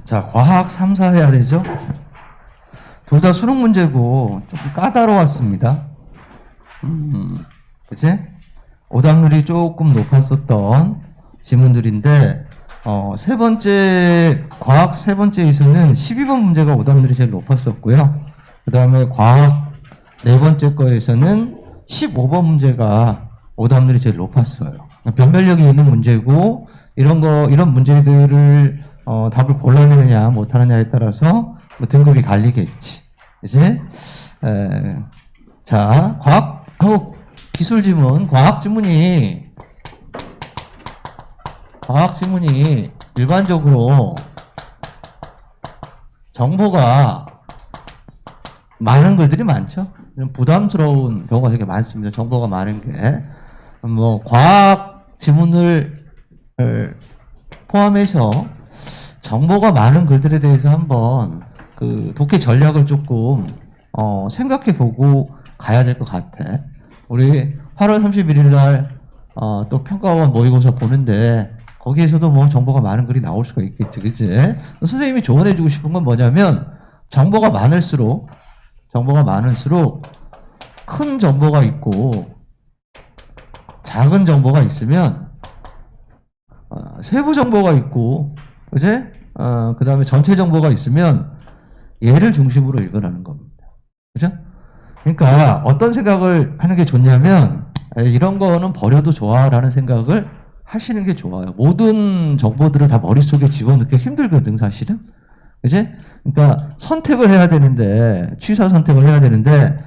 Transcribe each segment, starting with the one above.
자, 과학 3, 4 해야 되죠? 둘 다 수능 문제고 조금 까다로웠습니다. 그치? 오답률이 조금 높았었던 지문들인데, 세 번째, 과학 세 번째에서는 12번 문제가 오답률이 제일 높았었고요. 그 다음에 과학 네 번째 거에서는 15번 문제가 오답률이 제일 높았어요. 변별력이 있는 문제고, 이런 문제들을 답을 골라내느냐 못하느냐에 따라서 뭐 등급이 갈리겠지. 이제 자, 기술 지문, 과학 지문이 일반적으로 정보가 많은 글들이 많죠. 부담스러운 경우가 되게 많습니다. 정보가 많은 게. 뭐 과학 지문을 포함해서 정보가 많은 글들에 대해서 한번 그 독해 전략을 조금 생각해 보고 가야 될 것 같아. 우리 8월 31일 날 또 평가원 모의고사 보는데 거기에서도 뭐 정보가 많은 글이 나올 수가 있겠지, 그치? 선생님이 조언해 주고 싶은 건 뭐냐면 정보가 많을수록 큰 정보가 있고 작은 정보가 있으면 세부 정보가 있고, 그치? 그 다음에 전체 정보가 있으면 얘를 중심으로 읽으라는 겁니다. 그죠? 그러니까 어떤 생각을 하는 게 좋냐면 이런 거는 버려도 좋아라는 생각을 하시는 게 좋아요. 모든 정보들을 다 머릿속에 집어넣기 힘들거든, 사실은. 그치? 그러니까 선택을 해야 되는데, 취사 선택을 해야 되는데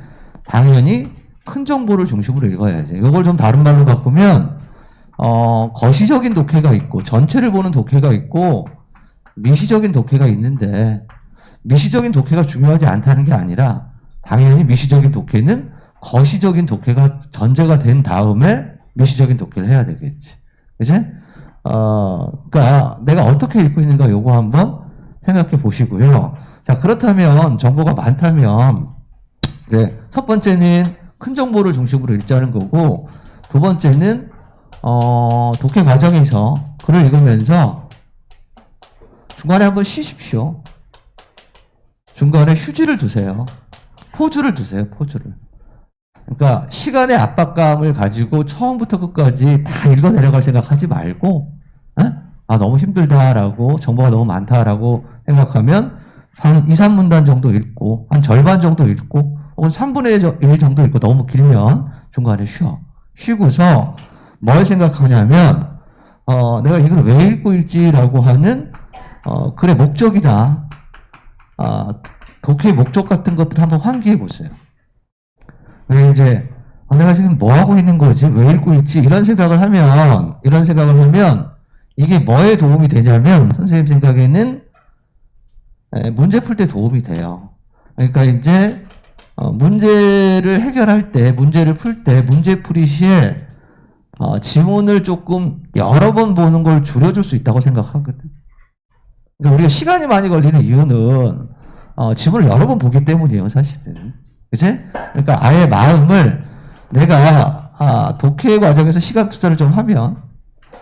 당연히 큰 정보를 중심으로 읽어야지. 이걸 좀 다른 말로 바꾸면 거시적인 독해가 있고 전체를 보는 독해가 있고 미시적인 독해가 있는데, 미시적인 독해가 중요하지 않다는 게 아니라 당연히 미시적인 독해는 거시적인 독해가 전제가 된 다음에 미시적인 독해를 해야 되겠지. 그치? 그러니까 내가 어떻게 읽고 있는가 요거 한번 생각해 보시고요. 자, 그렇다면 정보가 많다면 네, 첫 번째는 큰 정보를 중심으로 읽자는 거고, 두 번째는 독해 과정에서 글을 읽으면서 중간에 한번 쉬십시오. 중간에 휴지를 두세요. 포즈를 두세요. 포즈를. 그러니까 시간의 압박감을 가지고 처음부터 끝까지 다 읽어 내려갈 생각하지 말고, 너무 힘들다라고, 정보가 너무 많다라고 생각하면 한 2, 3문단 정도 읽고, 한 절반 정도 읽고, 혹은 3분의 1 정도 읽고, 너무 길면 중간에 쉬고서 뭘 생각하냐면 내가 이걸 왜 읽고 있지라고 하는 글의 목적이나 독해의 목적 같은 것들을 한번 환기해 보세요. 왜 이제 내가 지금 뭐 하고 있는 거지? 왜 읽고 있지? 이런 생각을 하면 이게 뭐에 도움이 되냐면 선생님 생각에는 문제 풀 때 도움이 돼요. 그러니까 이제 문제를 해결할 때, 문제를 풀 때, 문제풀이 시에 지문을 조금 여러 번 보는 걸 줄여줄 수 있다고 생각하거든. 그러니까 우리가 시간이 많이 걸리는 이유는 지문을 여러 번 보기 때문이에요, 사실은. 그치? 그러니까 아예 마음을 내가 독해 과정에서 시간 투자를 좀 하면,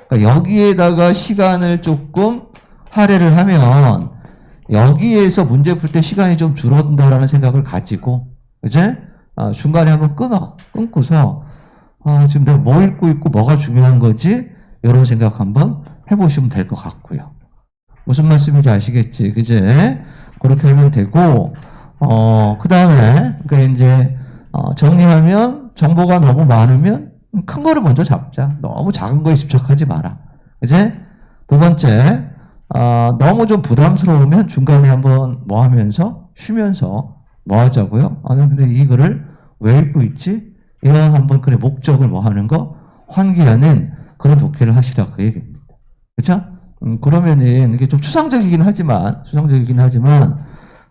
그러니까 여기에다가 시간을 조금 할애를 하면 여기에서 문제 풀 때 시간이 좀 줄어든다라는 생각을 가지고, 그치? 중간에 한번 끊고서 지금 내가 뭐 읽고 있고 뭐가 중요한 거지? 이런 생각 한번 해보시면 될 것 같고요. 무슨 말씀인지 아시겠지? 그지? 그렇게 하면 되고, 그 다음에, 그러니까 이제, 정리하면 정보가 너무 많으면 큰 거를 먼저 잡자. 너무 작은 거에 집착하지 마라. 이제 두 번째, 너무 좀 부담스러우면 중간에 한번 뭐 하면서 쉬면서 뭐 하자고요? 나는 근데 이 글을 왜 읽고 있지? 이런 한번 글의 목적을 뭐 하는 거 환기하는 그런 독해를 하시라 그 얘기입니다. 그렇죠? 그러면은 이게 좀 추상적이긴 하지만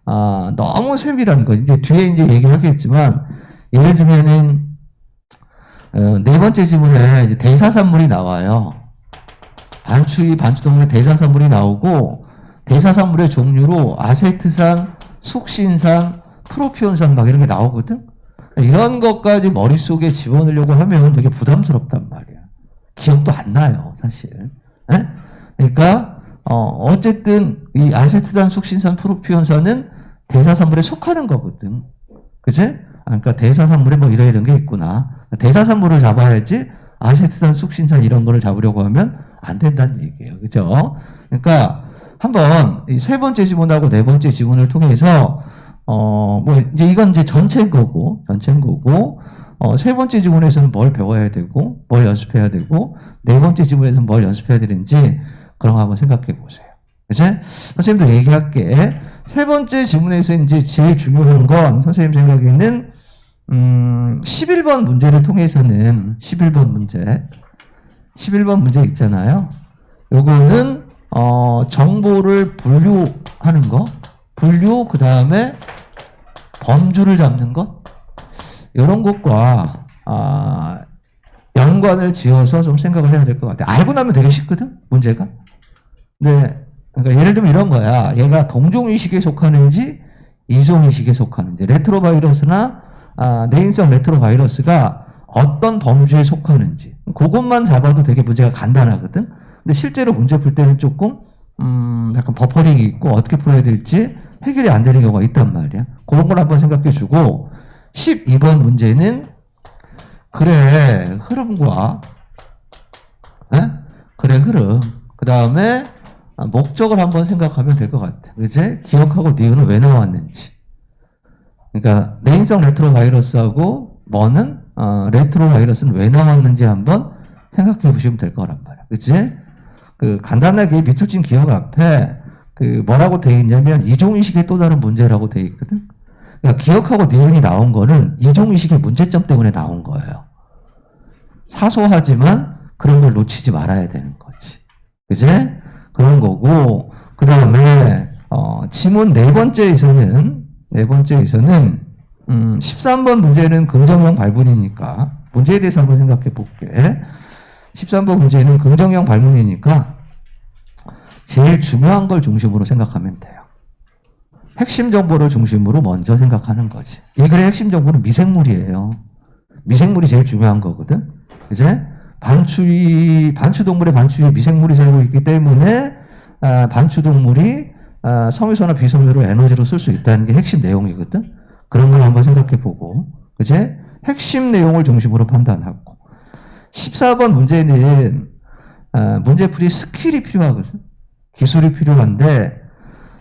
너무 세밀한 거 이제 뒤에 이제 얘기하겠지만 예를 들면은 네 번째 지문에 이제 대사산물이 나와요. 반추위, 반추동물의 대사산물이 나오고 대사산물의 종류로 아세트산, 숙신산, 프로피온산 막 이런 게 나오거든. 이런 것까지 머릿속에 집어넣으려고 하면 되게 부담스럽단 말이야. 기억도 안 나요, 사실. 에? 그러니까 어쨌든 이 아세트산, 숙신산, 프로피온산은 대사산물에 속하는 거거든. 그치? 그러니까 대사산물에 뭐 이런 게 있구나. 대사산물을 잡아야지 아세트산, 숙신산 이런 거를 잡으려고 하면 안 된다는 얘기예요. 그죠? 그러니까 한번 이 세 번째 지문하고 네 번째 지문을 통해서 뭐 이제 이건 이제 전체인 거고 세 번째 지문에서는 뭘 배워야 되고 뭘 연습해야 되고 네 번째 지문에서는 뭘 연습해야 되는지 그런 거 한번 생각해 보세요. 그치? 선생님도 얘기할게. 세 번째 지문에서 이제 제일 중요한 건 선생님 생각에는 11번 문제를 통해서는 11번 문제 있잖아요. 요거는 정보를 분류하는 거, 분류 그 다음에 범주를 잡는 것 이런 것과 연관을 지어서 좀 생각을 해야 될 것 같아요. 알고 나면 되게 쉽거든 문제가. 네, 그러니까 예를 들면 이런 거야. 얘가 동종의식에 속하는지 이종의식에 속하는지 레트로바이러스나 내인성 레트로바이러스가 어떤 범주에 속하는지 그것만 잡아도 되게 문제가 간단하거든. 근데 실제로 문제 풀 때는 조금 약간 버퍼링이 있고 어떻게 풀어야 될지 해결이 안 되는 경우가 있단 말이야. 그런 걸 한번 생각해 주고 12번 문제는 그래 흐름과 그래 흐름 그 다음에 목적을 한번 생각하면 될 것 같아. 그치? 기억하고 니은은 왜 나왔는지. 그러니까 내인성 레트로바이러스하고 뭐는 레트로바이러스는 왜 나왔는지 한번 생각해 보시면 될 거란 말이야. 그치? 그 간단하게 밑줄진 기억 앞에 그 뭐라고 돼 있냐면 이종의식의 또 다른 문제라고 돼 있거든. 그러니까 기억하고 니은이 나온 거는 이종의식의 문제점 때문에 나온 거예요. 사소하지만 그런 걸 놓치지 말아야 되는 거지. 그치? 그런 거고 그 다음에 지문 네 번째에서는 13번 문제는 긍정형 발문이니까 문제에 대해서 한번 생각해 볼게. 13번 문제는 긍정형 발문이니까 제일 중요한 걸 중심으로 생각하면 돼요. 핵심 정보를 중심으로 먼저 생각하는 거지. 이 글의 핵심 정보는 미생물이에요. 미생물이 제일 중요한 거거든. 그제? 반추동물의 반추위에 미생물이 살고 있기 때문에 반추동물이 섬유소나 비섬유로 에너지로 쓸 수 있다는 게 핵심 내용이거든. 그런 걸 한번 생각해 보고, 그제? 핵심 내용을 중심으로 판단하고. 14번 문제는 문제풀이 스킬이 필요하거든. 기술이 필요한데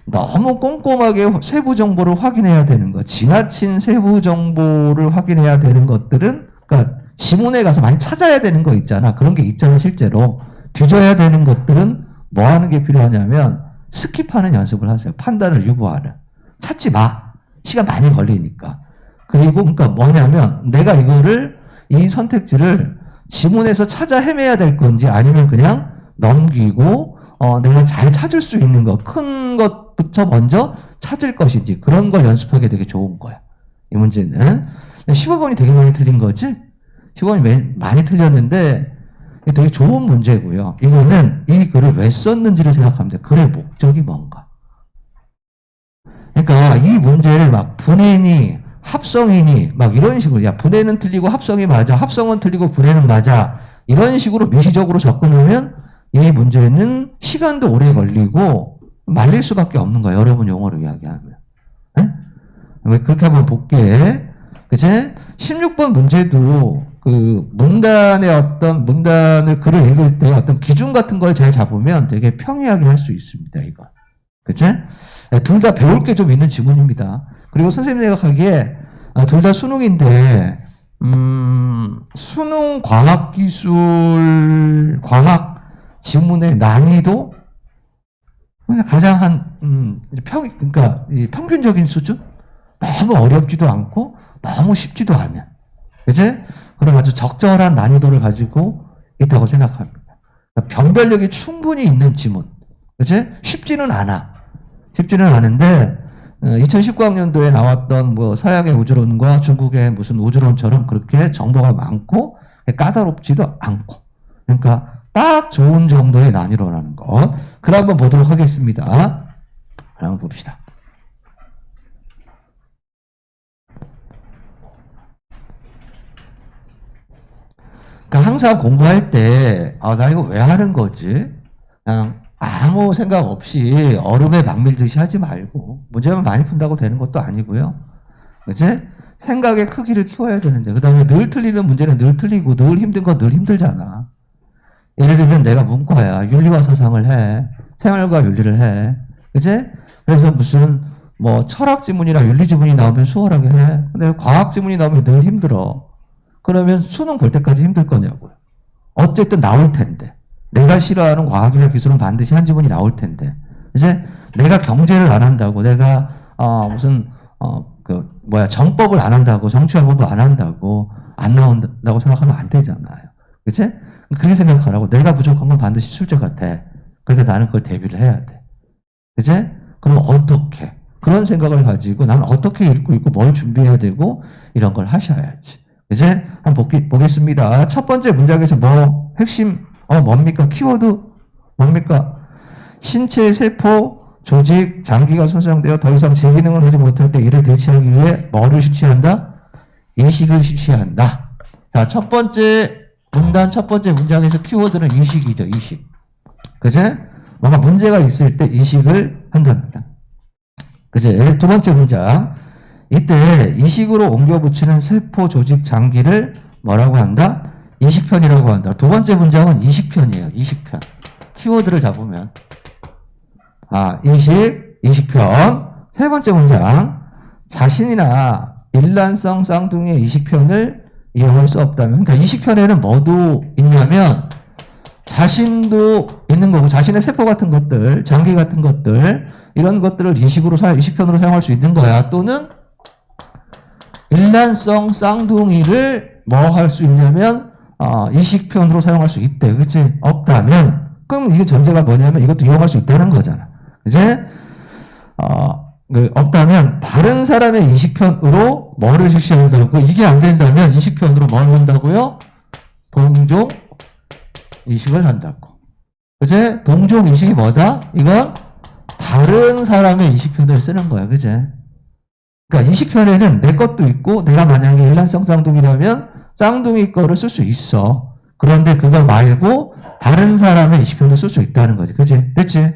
너무 꼼꼼하게 세부 정보를 확인해야 되는 거, 지나친 세부 정보를 확인해야 되는 것들은, 그러니까 지문에 가서 많이 찾아야 되는 거 있잖아. 그런 게 있잖아, 실제로. 뒤져야 되는 것들은 뭐 하는 게 필요하냐면 스킵하는 연습을 하세요. 판단을 유보하는. 찾지 마. 시간 많이 걸리니까. 그리고 그러니까 뭐냐면 내가 이 선택지를 지문에서 찾아 헤매야 될 건지 아니면 그냥 넘기고 내가 잘 찾을 수 있는 거, 큰 것부터 먼저 찾을 것인지 그런 걸 연습하게 되게 좋은 거야. 이 문제는. 15번이 되게 많이 틀린 거지? 15번이 많이 틀렸는데 되게 좋은 문제고요. 이거는 이 글을 왜 썼는지를 생각하면 돼. 글의 목적이 뭔가. 그러니까 이 문제를 막 분해니 합성이니 막 이런 식으로 야 분해는 틀리고 합성이 맞아. 합성은 틀리고 분해는 맞아. 이런 식으로 미시적으로 접근하면 이 문제는 시간도 오래 걸리고 말릴 수밖에 없는 거야. 여러분 용어로 이야기하면. 네? 그렇게 한번 볼게. 그치? 16번 문제도 그 문단을 글을 읽을 때 어떤 기준 같은 걸 잘 잡으면 되게 평이하게 할 수 있습니다. 이거. 그치? 둘 다 배울 게 좀 있는 지문입니다. 그리고 선생님 생각하기에 둘 다 수능인데 수능 과학기술, 과학 지문의 난이도, 가장 그러니까 이 평균적인 수준? 너무 어렵지도 않고, 너무 쉽지도 않은. 그치? 그럼 아주 적절한 난이도를 가지고 있다고 생각합니다. 그러니까 변별력이 충분히 있는 지문. 그치? 쉽지는 않아. 쉽지는 않은데, 2019학년도에 나왔던 뭐 서양의 우주론과 중국의 무슨 우주론처럼 그렇게 정보가 많고 까다롭지도 않고, 그러니까 딱 좋은 정도의 난이도라는 거. 그럼 한번 보도록 하겠습니다. 한번 봅시다. 그러니까 항상 공부할 때, 나 이거 왜 하는 거지? 그냥 아무 생각 없이 얼음에 막 밀듯이 하지 말고, 문제만 많이 푼다고 되는 것도 아니고요. 그치? 생각의 크기를 키워야 되는데, 그 다음에 늘 틀리는 문제는 늘 틀리고, 늘 힘든 건 늘 힘들잖아. 예를 들면 내가 문과야. 윤리와 사상을 해. 생활과 윤리를 해. 그치? 그래서 무슨, 뭐, 철학 지문이나 윤리 지문이 나오면 수월하게 해. 근데 과학 지문이 나오면 늘 힘들어. 그러면 수능 볼 때까지 힘들 거냐고요. 어쨌든 나올 텐데. 내가 싫어하는 과학이나 기술은 반드시 한 지문이 나올 텐데. 이제 내가 경제를 안 한다고, 내가, 정법을 안 한다고, 정치화법을 안 한다고, 안 나온다고 생각하면 안 되잖아요. 그치? 그렇게 생각하라고. 내가 부족한 건 반드시 출제가 돼. 그러니까 나는 그걸 대비를 해야 돼. 그치? 그럼 어떻게? 그런 생각을 가지고 나는 어떻게 읽고 있고 뭘 준비해야 되고 이런 걸 하셔야지. 이제 한번 보겠습니다. 첫 번째 문장에서 뭐 핵심 뭡니까? 키워드 뭡니까? 신체, 세포, 조직, 장기가 손상되어 더 이상 제 기능을 하지 못할 때 이를 대체하기 위해 뭐를 실시한다? 이식을 실시한다. 자, 첫 번째 문장에서 키워드는 이식이죠. 이식. 그제? 뭔가 문제가 있을 때 이식을 한답니다. 그제? 두 번째 문장. 이때 이식으로 옮겨 붙이는 세포, 조직, 장기를 뭐라고 한다? 이식편이라고 한다. 두 번째 문장은 이식편이에요. 이식편. 키워드를 잡으면. 이식편. 세 번째 문장. 자신이나 일란성 쌍둥이의 이식편을 이용할 수 없다면. 그러니까 이식편에는 뭐도 있냐면, 자신도 있는 거고, 자신의 세포 같은 것들, 장기 같은 것들, 이런 것들을 이식편으로 사용할 수 있는 거야. 또는, 일란성 쌍둥이를 뭐 할 수 있냐면, 이식편으로 사용할 수 있대. 그치? 없다면, 그럼 이게 전제가 뭐냐면 이것도 이용할 수 있다는 거잖아. 이제, 없다면, 다른 사람의 이식편으로 뭐를 실시한다고, 이게 안 된다면 이식편으로 뭘 한다고요? 동종 이식을 한다고. 그치? 동종 이식이 뭐다? 이건 다른 사람의 이식편을 쓰는 거야. 그치? 그러니까 이식편에는 내 것도 있고, 내가 만약에 일란성 쌍둥이라면 쌍둥이 거를 쓸 수 있어. 그런데 그거 말고 다른 사람의 이식편을 쓸 수 있다는 거지. 그치? 됐지?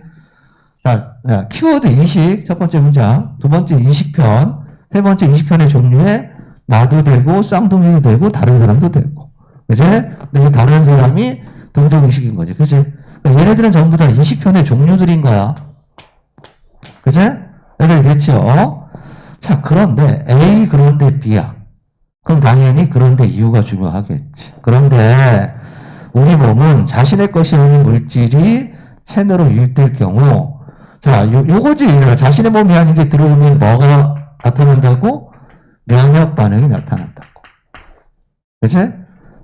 자, 키워드 이식, 첫 번째 문장. 두 번째 이식편. 세 번째 이식편의 종류에 나도 되고, 쌍둥이도 되고, 다른 사람도 되고. 그치? 근데 다른 사람이 동종 이식인 거지. 그치? 그러니까 얘네들은 전부 다 이식편의 종류들인 거야. 그치? 여기 됐죠? 자, 그런데 A 그런데 B야. 그럼 당연히 그런데 이유가 중요하겠지. 그런데 우리 몸은 자신의 것이 아닌 물질이 체내로 유입될 경우, 자, 요거지. 자신의 몸이 아닌 게 들어오면 뭐가 나타난다고? 면역 반응이 나타난다고. 그치?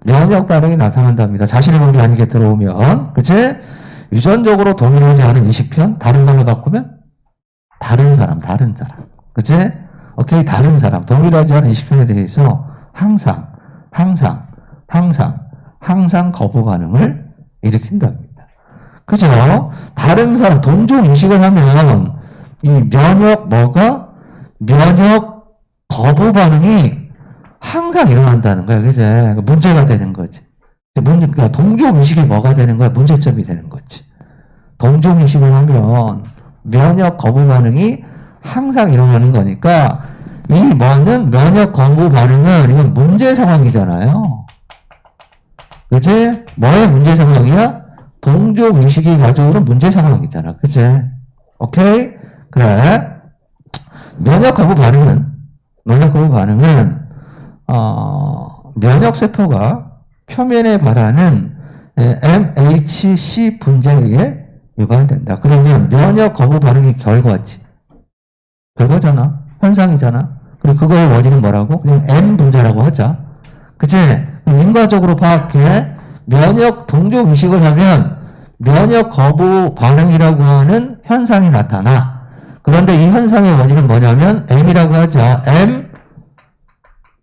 면역 반응이 나타난답니다. 자신의 몸이 아닌 게 들어오면. 그치? 유전적으로 동일하지 않은 이식편? 다른 말로 바꾸면? 다른 사람. 그치? 오케이, 다른 사람. 동일하지 않은 이식편에 대해서 항상 거부 반응을 일으킨답니다. 그죠? 다른 사람, 동종 이식을 하면, 이 면역 거부 반응이 항상 일어난다는 거야. 그죠? 문제가 되는 거지. 그러니까 동종 이식이 뭐가 되는 거야? 문제점이 되는 거지. 동종 이식을 하면, 면역 거부 반응이 항상 일어나는 거니까, 이 뭐는 면역 거부 반응은 이건 문제 상황이잖아요. 그치? 뭐의 문제 상황이야? 동종 의식이 가져오는 문제 상황이잖아. 그치? 오케이? 그래. 면역 거부 반응은 면역세포가 표면에 발하는 MHC 분자에 의해 유발된다. 그러면 면역 거부 반응이 결과지. 결과잖아. 현상이잖아. 그리고 그거의 원인은 뭐라고? 그냥 M 분자라고 하자. 그치? 인과적으로 파악해. 면역 동조 의식을 하면 면역 거부 반응이라고 하는 현상이 나타나. 그런데 이 현상의 원인은 뭐냐면 M이라고 하자. M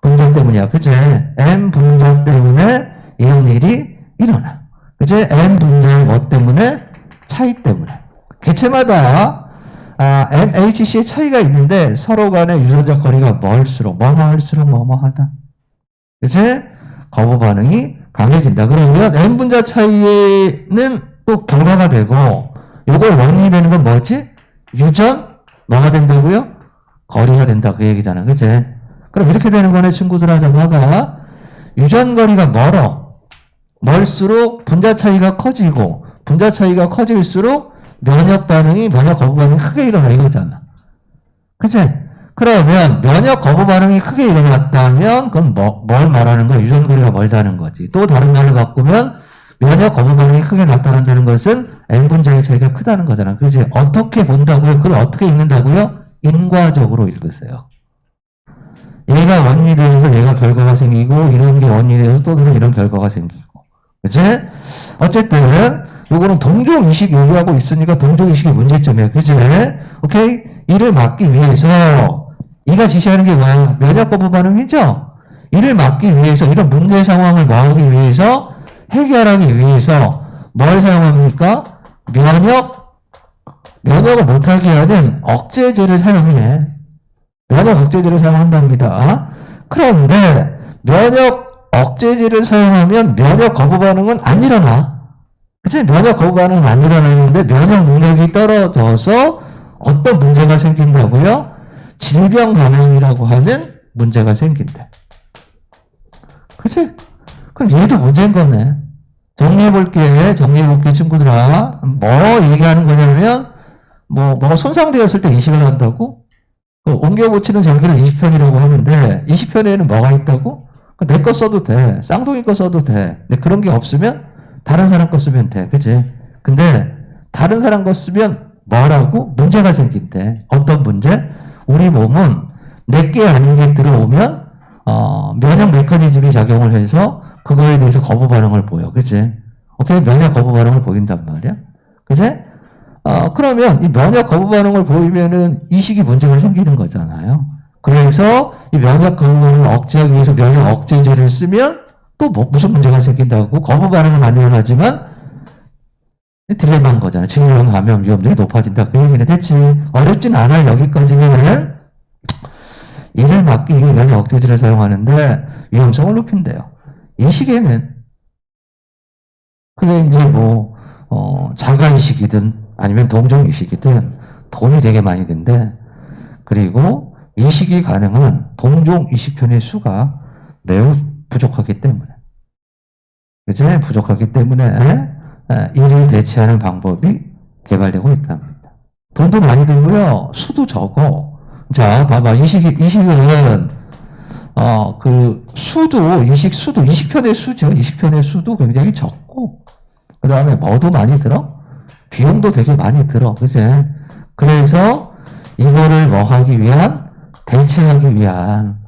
분자 때문이야. 그치? M 분자 때문에 이런 일이 일어나. 그치? M 분자의 뭐 때문에? 차이 때문에. 개체마다 MHC의 차이가 있는데 서로 간의 유전자 거리가 멀수록 뭐뭐하다. 그치? 거부 반응이 강해진다. 그러면 M 분자 차이에는 또 결과가 되고 요걸 원인이 되는 건 뭐지? 유전? 뭐가 된다고요? 거리가 된다. 그 얘기잖아. 그치? 그럼 이렇게 되는 거네, 친구들아. 자, 봐봐. 유전 거리가 멀수록 분자 차이가 커지고 분자 차이가 커질수록 면역 거부 반응이 크게 일어나 이거잖아. 그치? 그러면 면역 거부 반응이 크게 일어났다면 그건 뭘 말하는 거야? 유전 거리가 멀다는 거지. 또 다른 말로 바꾸면 면역 거부 반응이 크게 나타난다는 것은 M 분자의 차이가 크다는 거잖아. 그치? 어떻게 본다고요? 그걸 어떻게 읽는다고요? 인과적으로 읽으세요. 얘가 원인이 되어서 얘가 결과가 생기고 이런 게 원인이 되어서 또 이런 결과가 생기고. 그치? 어쨌든 요거는 동조의식 얘기하고 있으니까 동조의식의 문제점이야. 그치? 오케이? 이를 막기 위해서 이가 지시하는 게 뭐야? 면역 거부 반응이죠? 이를 막기 위해서 이런 문제 상황을 막기 위해서 해결하기 위해서 뭘 사용합니까? 면역을 못하게 하는 억제제를 사용해. 면역 억제제를 사용한답니다. 그런데 면역 억제제를 사용하면 면역 거부 반응은 안 일어나. 그치? 면역 거부 반응은 안 일어나는데 면역 능력이 떨어져서 어떤 문제가 생긴다고요? 질병 반응이라고 하는 문제가 생긴다. 그치? 그럼 얘도 문제인 거네. 정리해볼게, 친구들아. 뭐 얘기하는 거냐면, 뭐가 손상되었을 때 이식을 한다고? 옮겨 붙이는 장기를 20편이라고 하는데, 20편에는 뭐가 있다고? 내 거 써도 돼. 쌍둥이 거 써도 돼. 근데 그런 게 없으면, 다른 사람 거 쓰면 돼. 그치? 근데, 다른 사람 거 쓰면 뭐라고? 문제가 생긴대. 어떤 문제? 우리 몸은 내게 아닌 게 들어오면, 면역 메커니즘이 작용을 해서, 그거에 대해서 거부 반응을 보여. 그치? 오케이? 면역 거부 반응을 보인단 말이야. 그치? 그러면 이 면역 거부 반응을 보이면은 이식이 문제가 생기는 거잖아요. 그래서 이 면역 거부 반응을 억제하기 위해서 면역 억제제를 쓰면 또 무슨 문제가 생긴다고? 거부 반응은 안 일어나지만 딜레마인 거잖아. 질병 감염 위험률이 높아진다. 그 얘기는 됐지. 어렵진 않아. 여기까지는 이를 막기 위해 면역 억제제를 사용하는데 위험성을 높인대요. 이 시기에는 그게 이제 자가이식이든 아니면 동종이식이든 돈이 되게 많이 든대. 그리고 이식이 가능한 동종이식편의 수가 매우 부족하기 때문에. 그치? 부족하기 때문에 이를 대체하는 방법이 개발되고 있답니다. 돈도 많이 들고요. 수도 적어. 자, 봐봐. 이식은 이식편의 수죠. 이식편의 수도 굉장히 적고, 그 다음에 뭐도 많이 들어? 비용도 되게 많이 들어. 그치? 그래서 이거를 대체하기 위한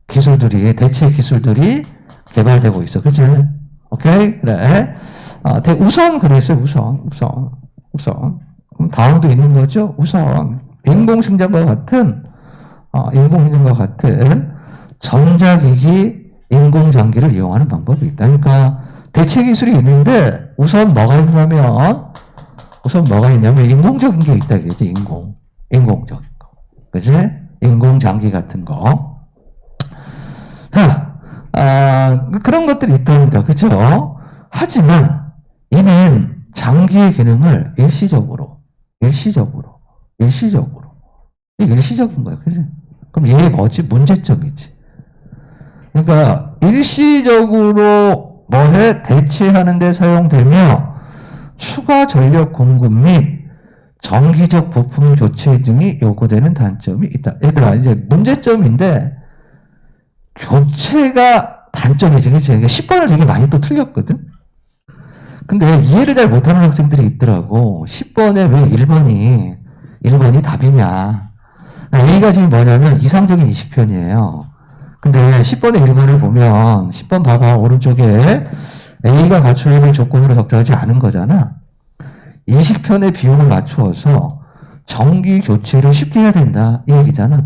대체 기술들이 개발되고 있어. 그치? 오케이? 그래. 우선 그랬어요. 우선. 그럼 다음도 있는 거죠? 우선. 인공심장과 같은 전자기기 인공장기를 이용하는 방법이 있다. 그러니까 대체 기술이 있는데 우선 뭐가 있냐면 인공적인 게 있다. 이거지. 인공적인 거. 그치? 인공장기 같은 거. 자, 그런 것들이 있답니다. 그쵸? 하지만 이는 장기의 기능을 일시적인 거야. 그치? 그럼 이게 뭐지? 문제점이지. 그러니까 일시적으로 대체하는 데 사용되며 추가 전력 공급 및 정기적 부품 교체 등이 요구되는 단점이 있다. 얘들아, 이제 문제점인데 교체가 단점이지, 그치? 그러니까 10번을 되게 많이 또 틀렸거든? 근데 이해를 잘 못하는 학생들이 있더라고. 10번에 왜 1번이 답이냐. A가 지금 뭐냐면 이상적인 이식편이에요. 근데 10번의 1번을 보면 10번 봐봐. 오른쪽에 A가 갖춰야 되는 조건으로 적절하지 않은 거잖아. 이식편의 비용을 맞추어서 정기 교체를 쉽게 해야 된다. 이 얘기잖아.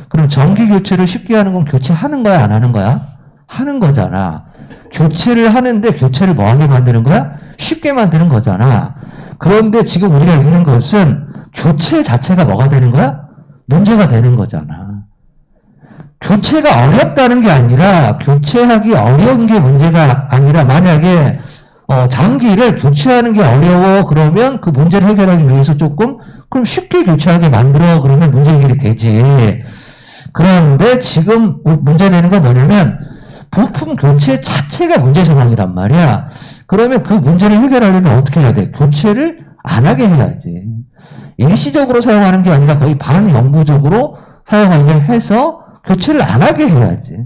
그럼 정기 교체를 쉽게 하는 건 교체하는 거야, 안 하는 거야? 하는 거잖아. 교체를 하는데 교체를 뭐하게 만드는 거야? 쉽게 만드는 거잖아. 그런데 지금 우리가 읽는 것은 교체 자체가 뭐가 되는 거야? 문제가 되는 거잖아. 교체가 어렵다는 게 아니라 교체하기 어려운 게 문제가 아니라 만약에 장기를 교체하는 게 어려워 그러면 그 문제를 해결하기 위해서 조금 그럼 쉽게 교체하게 만들어 그러면 문제 해결이 되지. 그런데 지금 문제되는 건 뭐냐면 부품 교체 자체가 문제 상황이란 말이야. 그러면 그 문제를 해결하려면 어떻게 해야 돼? 교체를 안 하게 해야지. 일시적으로 사용하는 게 아니라 거의 반영구적으로 사용하게 해서 교체를 안 하게 해야지.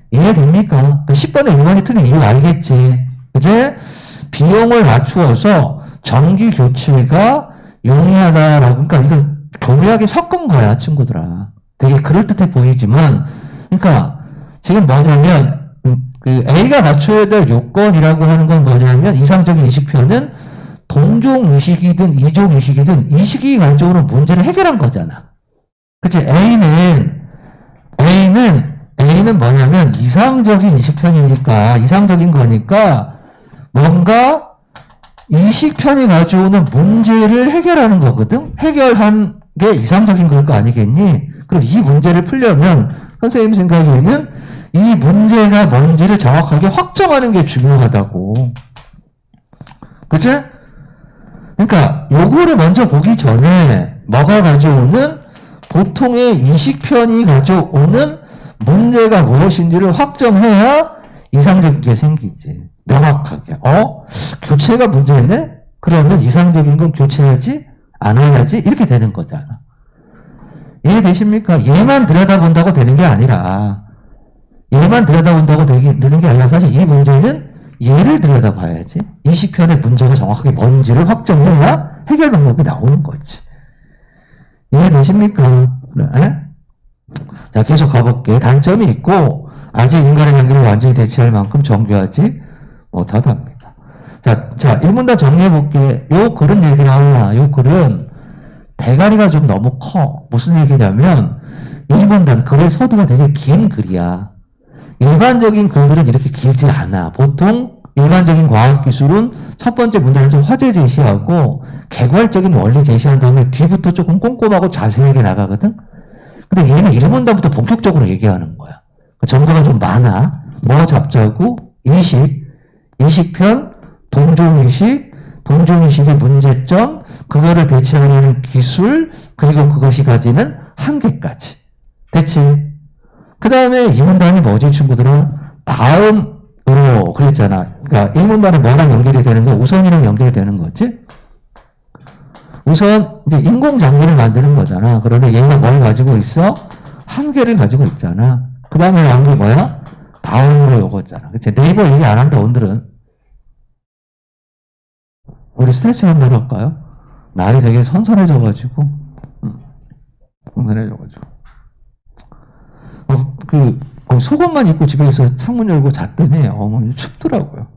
이해됩니까? 10번에 1번이 틀린 이유 알겠지? 이제 비용을 맞추어서 정기 교체가 용이하다라고, 그러니까 이거 교묘하게 섞은 거야, 친구들아. 되게 그럴듯해 보이지만, 그러니까 지금 뭐냐면 그 A가 갖춰야 될 요건이라고 하는 건 뭐냐면 이상적인 이식표는 동종 이식이든 이종 이식이든 이식이 관점으로 문제를 해결한 거잖아. 그치? A는 뭐냐면 이상적인 이식편이니까, 이상적인 거니까 뭔가 이식편이 가져오는 문제를 해결하는 거거든? 해결한 게 이상적인 걸 거 아니겠니? 그럼 이 문제를 풀려면 선생님 생각에는 이 문제가 뭔지를 정확하게 확정하는 게 중요하다고. 그치? 그러니까 요거를 먼저 보기 전에 뭐가 가져오는 보통의 이식편이 가져오는 문제가 무엇인지를 확정해야 이상적인 게 생기지. 명확하게. 교체가 문제네? 그러면 이상적인 건 교체해야지? 안 해야지? 이렇게 되는 거잖아. 이해되십니까? 얘만 들여다본다고 되는 게 아니라 얘만 들여다본다고 되는 게 아니라 사실 이 문제는 얘를 들여다봐야지. 이식편의 문제가 정확하게 뭔지를 확정해야 해결 방법이 나오는 거지. 이해되십니까? 네? 자, 계속 가볼게. 단점이 있고 아직 인간의 han기를 완전히 대체할 만큼 정교하지 못하답니다. 자, 1문단 정리해볼게. 요 글은 얘기나, 요 글은 대가리가 좀 너무 커. 무슨 얘기냐면 1문단 글의 서두가 되게 긴 글이야. 일반적인 글들은 이렇게 길지 않아. 보통 일반적인 과학기술은 첫 번째 문제는 좀 화제 제시하고 개괄적인 원리 제시한 다음에 뒤부터 조금 꼼꼼하고 자세하게 나가거든? 근데 얘는 1문단부터 본격적으로 얘기하는 거야. 정보가 좀 많아. 뭐 잡자고? 이식편, 동종이식의 문제점, 그거를 대체하는 기술, 그리고 그것이 가지는 한계까지. 됐지? 그 다음에 2문단이 뭐지, 친구들은? 다음으로, 그랬잖아. 그러니까 1문단은 뭐랑 연결이 되는 거야? 우선이랑 연결이 되는 거지? 우선, 이제 인공장비를 만드는 거잖아. 그런데 얘가 뭘 가지고 있어? 한계를 가지고 있잖아. 그 다음에 나온 게 뭐야? 다음으로 요거잖아. 그치? 네이버 얘기 안 한다, 오늘은. 우리 스트레칭 한번 해볼까요? 날이 되게 선선해져가지고. 선선해져가지고. 속옷만 입고 집에서 창문 열고 잤더니 어머니 춥더라고요.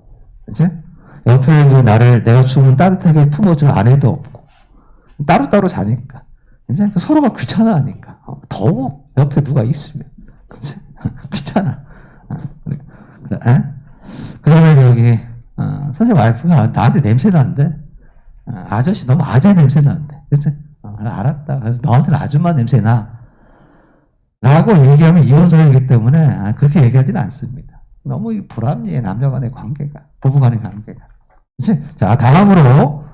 그치? 옆에 있는 나를 내가 추우면 따뜻하게 품어줄 아내도 없고 따로따로 자니까 이제 서로가 귀찮아하니까 더워 옆에 누가 있으면 그치? 귀찮아. 그러면 저기 선생님 와이프가 나한테 냄새 난대. 아저씨 너무 아재 냄새 난대. 그치? 알았다. 그래서 너한테는 아줌마 냄새 나. 라고 얘기하면 이혼사이기 때문에 그렇게 얘기하지는 않습니다. 너무 불합리해, 남녀 간의 관계가, 부부 간의 관계가. 그치? 자, 다음으로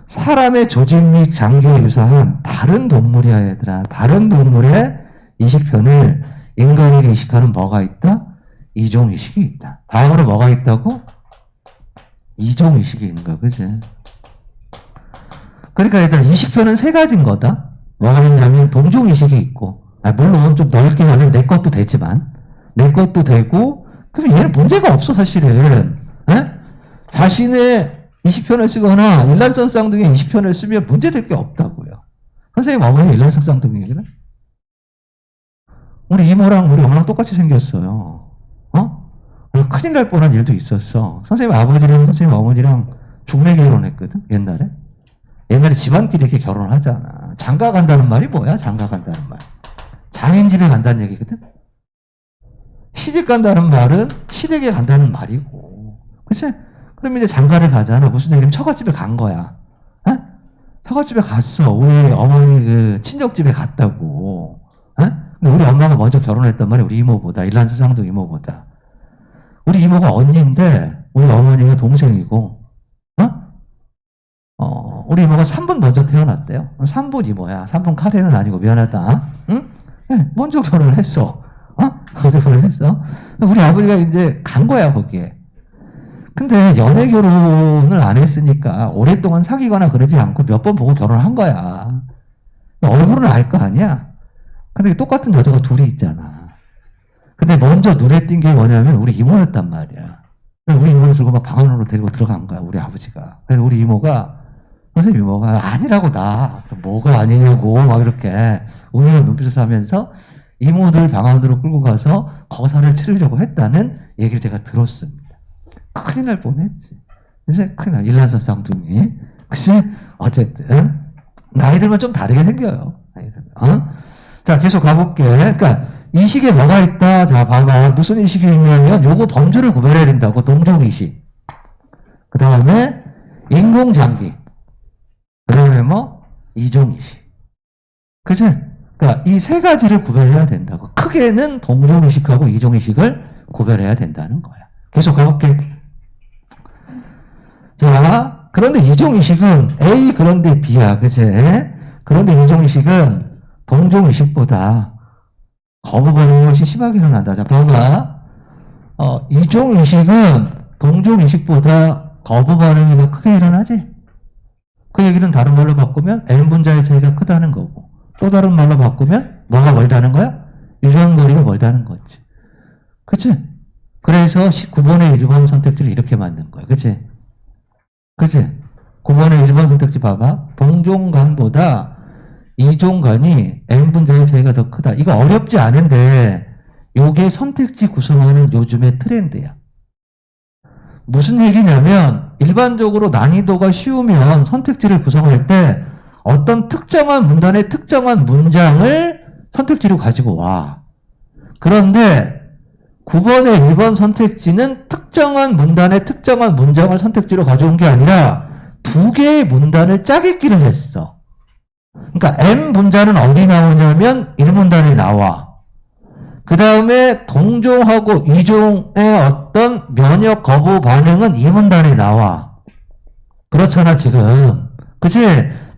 사람의 조직 및 장기에 유사한 다른 동물이야, 얘들아. 다른 동물의 이식편을 인간에게 이식하는 뭐가 있다? 이종 이식이 있다. 다음으로 뭐가 있다고? 이종 이식이 있는 거야, 그치? 그러니까 얘들아, 이식편은 세 가지인 거다. 뭐가 있냐면 동종 이식이 있고, 물론 좀 넓게 하면 내 것도 되지만 내 것도 되고, 그러면 얘는 문제가 없어, 사실은. 에? 자신의 20편을 쓰거나 일란성 쌍둥이의 20편을 쓰면 문제될 게 없다고요. 선생님 어머니 일란성 쌍둥이거든? 우리 이모랑 우리 엄마랑 똑같이 생겼어요. 어? 큰일 날 뻔한 일도 있었어. 선생님 아버지랑 선생님 어머니랑 중매 결혼했거든, 옛날에. 옛날에 집안끼리 이렇게 결혼을 하잖아. 장가 간다는 말이 뭐야, 장가 간다는 말. 장인 집에 간다는 얘기거든? 시집 간다는 말은 시댁에 간다는 말이고. 그치? 그럼 이제 장가를 가잖아. 무슨 얘기냐면 처갓집에 간 거야. 어? 처갓집에 갔어. 우리 어머니 그 친정집에 갔다고. 어? 근데 우리 엄마가 먼저 결혼했단 말이야. 우리 이모보다. 일란스 쌍둥이 이모보다. 우리 이모가 언니인데 우리 어머니가 동생이고. 우리 이모가 3분 먼저 태어났대요. 3분 이모야. 3분 카레는 아니고 미안하다. 응? 네, 먼저 결혼을 했어. 먼저 결혼을 했어. 우리 아버지가 이제 간 거야, 거기에. 근데 연애 결혼을 안 했으니까 오랫동안 사귀거나 그러지 않고 몇 번 보고 결혼을 한 거야. 얼굴은 알 거 아니야? 근데 똑같은 여자가 둘이 있잖아. 근데 먼저 눈에 띈 게 뭐냐면 우리 이모였단 말이야. 우리 이모를 들고 막 방 안으로 데리고 들어간 거야, 우리 아버지가. 그래서 우리 이모가, 선생님 이모가 아니라고 나. 뭐가 아니냐고 막 이렇게 우리는 눈빛을 하면서 이모들 방 안으로 끌고 가서 거사를 치르려고 했다는 얘기를 제가 들었습니다. 큰일 날 뻔했지. 그래서 큰일 날, 일란성 쌍둥이. 그치? 어쨌든 나이들만 좀 다르게 생겨요. 자, 계속 가볼게. 그러니까 이 식에 뭐가 있다? 자, 봐봐. 무슨 이식이 있냐면 요거 범주를 구별해야 된다고. 동종이식. 그 다음에 인공장기. 그 다음에 뭐? 이종이식. 그치? 그러니까 이 세 가지를 구별해야 된다고. 크게는 동종이식하고 이종이식을 구별해야 된다는 거야. 계속 가볼게. 자, 그런데 이종이식은 A 그런데 B야. 그치? 그런데 이종이식은 동종이식보다 거부 반응이 훨씬 심하게 일어난다. 자, 봐봐. 이종이식은 동종이식보다 거부 반응이 더 크게 일어나지? 그 얘기는 다른 말로 바꾸면 N분자의 차이가 크다는 거고, 또 다른 말로 바꾸면 뭐가 멀다는 거야? 유전거리가 멀다는 거지. 그치? 그래서 9번의 1번 선택지를 이렇게 만든 거야. 그치? 그치? 9번의 1번 선택지 봐봐. 동종간보다 이종간이 N분자의 차이가 더 크다. 이거 어렵지 않은데 요게 선택지 구성하는 요즘의 트렌드야. 무슨 얘기냐면 일반적으로 난이도가 쉬우면 선택지를 구성할 때 어떤 특정한 문단의 특정한 문장을 선택지로 가지고 와. 그런데 9번의 1번 선택지는 특정한 문단의 특정한 문장을 선택지로 가져온 게 아니라 두 개의 문단을 짜깁기를 했어. 그러니까 M 문자는 어디 나오냐면 1문단에 나와. 그 다음에 동종하고 이종의 어떤 면역 거부 반응은 2문단에 나와. 그렇잖아, 지금. 그치?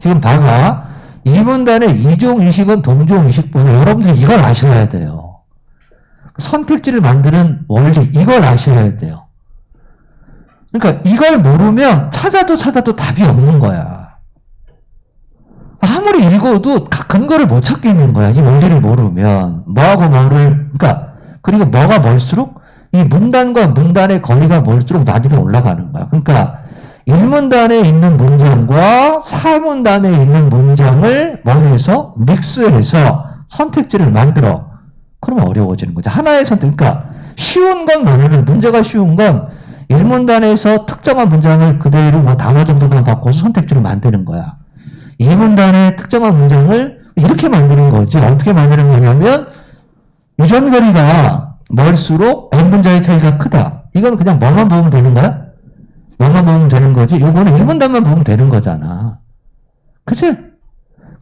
지금 봐봐. 2문단의 이종 이식은 동종 이식보다 여러분들이 이걸 아셔야 돼요. 선택지를 만드는 원리, 이걸 아셔야 돼요. 그러니까 이걸 모르면 찾아도 답이 없는 거야. 아무리 읽어도 근거를 못 찾겠는 거야. 이 원리를 모르면. 뭐하고 뭐를, 그러니까, 그리고 뭐가 멀수록 이 문단과 문단의 거리가 멀수록 난이도 올라가는 거야. 그러니까, 1문단에 있는 문장과 4문단에 있는 문장을 뭐해서 믹스해서 선택지를 만들어. 그러면 어려워지는 거죠. 하나의 선택. 그러니까, 쉬운 건 뭐냐면, 문제가 쉬운 건 1문단에서 특정한 문장을 그대로 뭐 단어 정도만 바꿔서 선택지를 만드는 거야. 2문단의 특정한 문장을 이렇게 만드는 거지. 어떻게 만드는 거냐면 유전거리가 멀수록 N분자의 차이가 크다. 이건 그냥 뭐만 보면 되는 거야? 뭐만 보면 되는 거지. 요거는 1문단만 보면 되는 거잖아. 그치?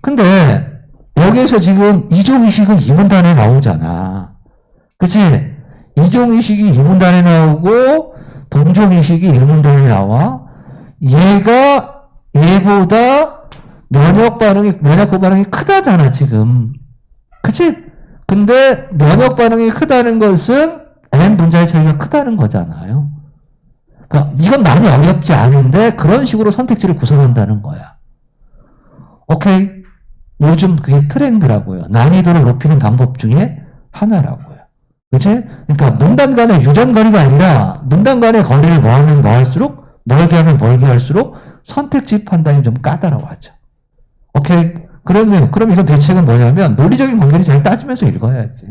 근데 여기에서 지금 이종이식은 2문단에 나오잖아. 그치? 이종이식이 2문단에 나오고 동종이식이 1문단에 나와. 얘보다 면역 반응이 크다잖아, 지금. 그치? 근데 면역 반응이 크다는 것은 N 분자의 차이가 크다는 거잖아요. 그러니까 이건 많이 어렵지 않은데 그런 식으로 선택지를 구성한다는 거야. 오케이? 요즘 그게 트렌드라고요. 난이도를 높이는 방법 중에 하나라고요. 그치? 그러니까 문단 간의 유전 거리가 아니라 문단 간의 거리를 뭐하면 뭐할수록 멀게 하면 멀게 할수록 선택지 판단이 좀 까다로워하죠. 오케이? 그럼 이건 대책은 뭐냐면 논리적인 관계를 잘 따지면서 읽어야지.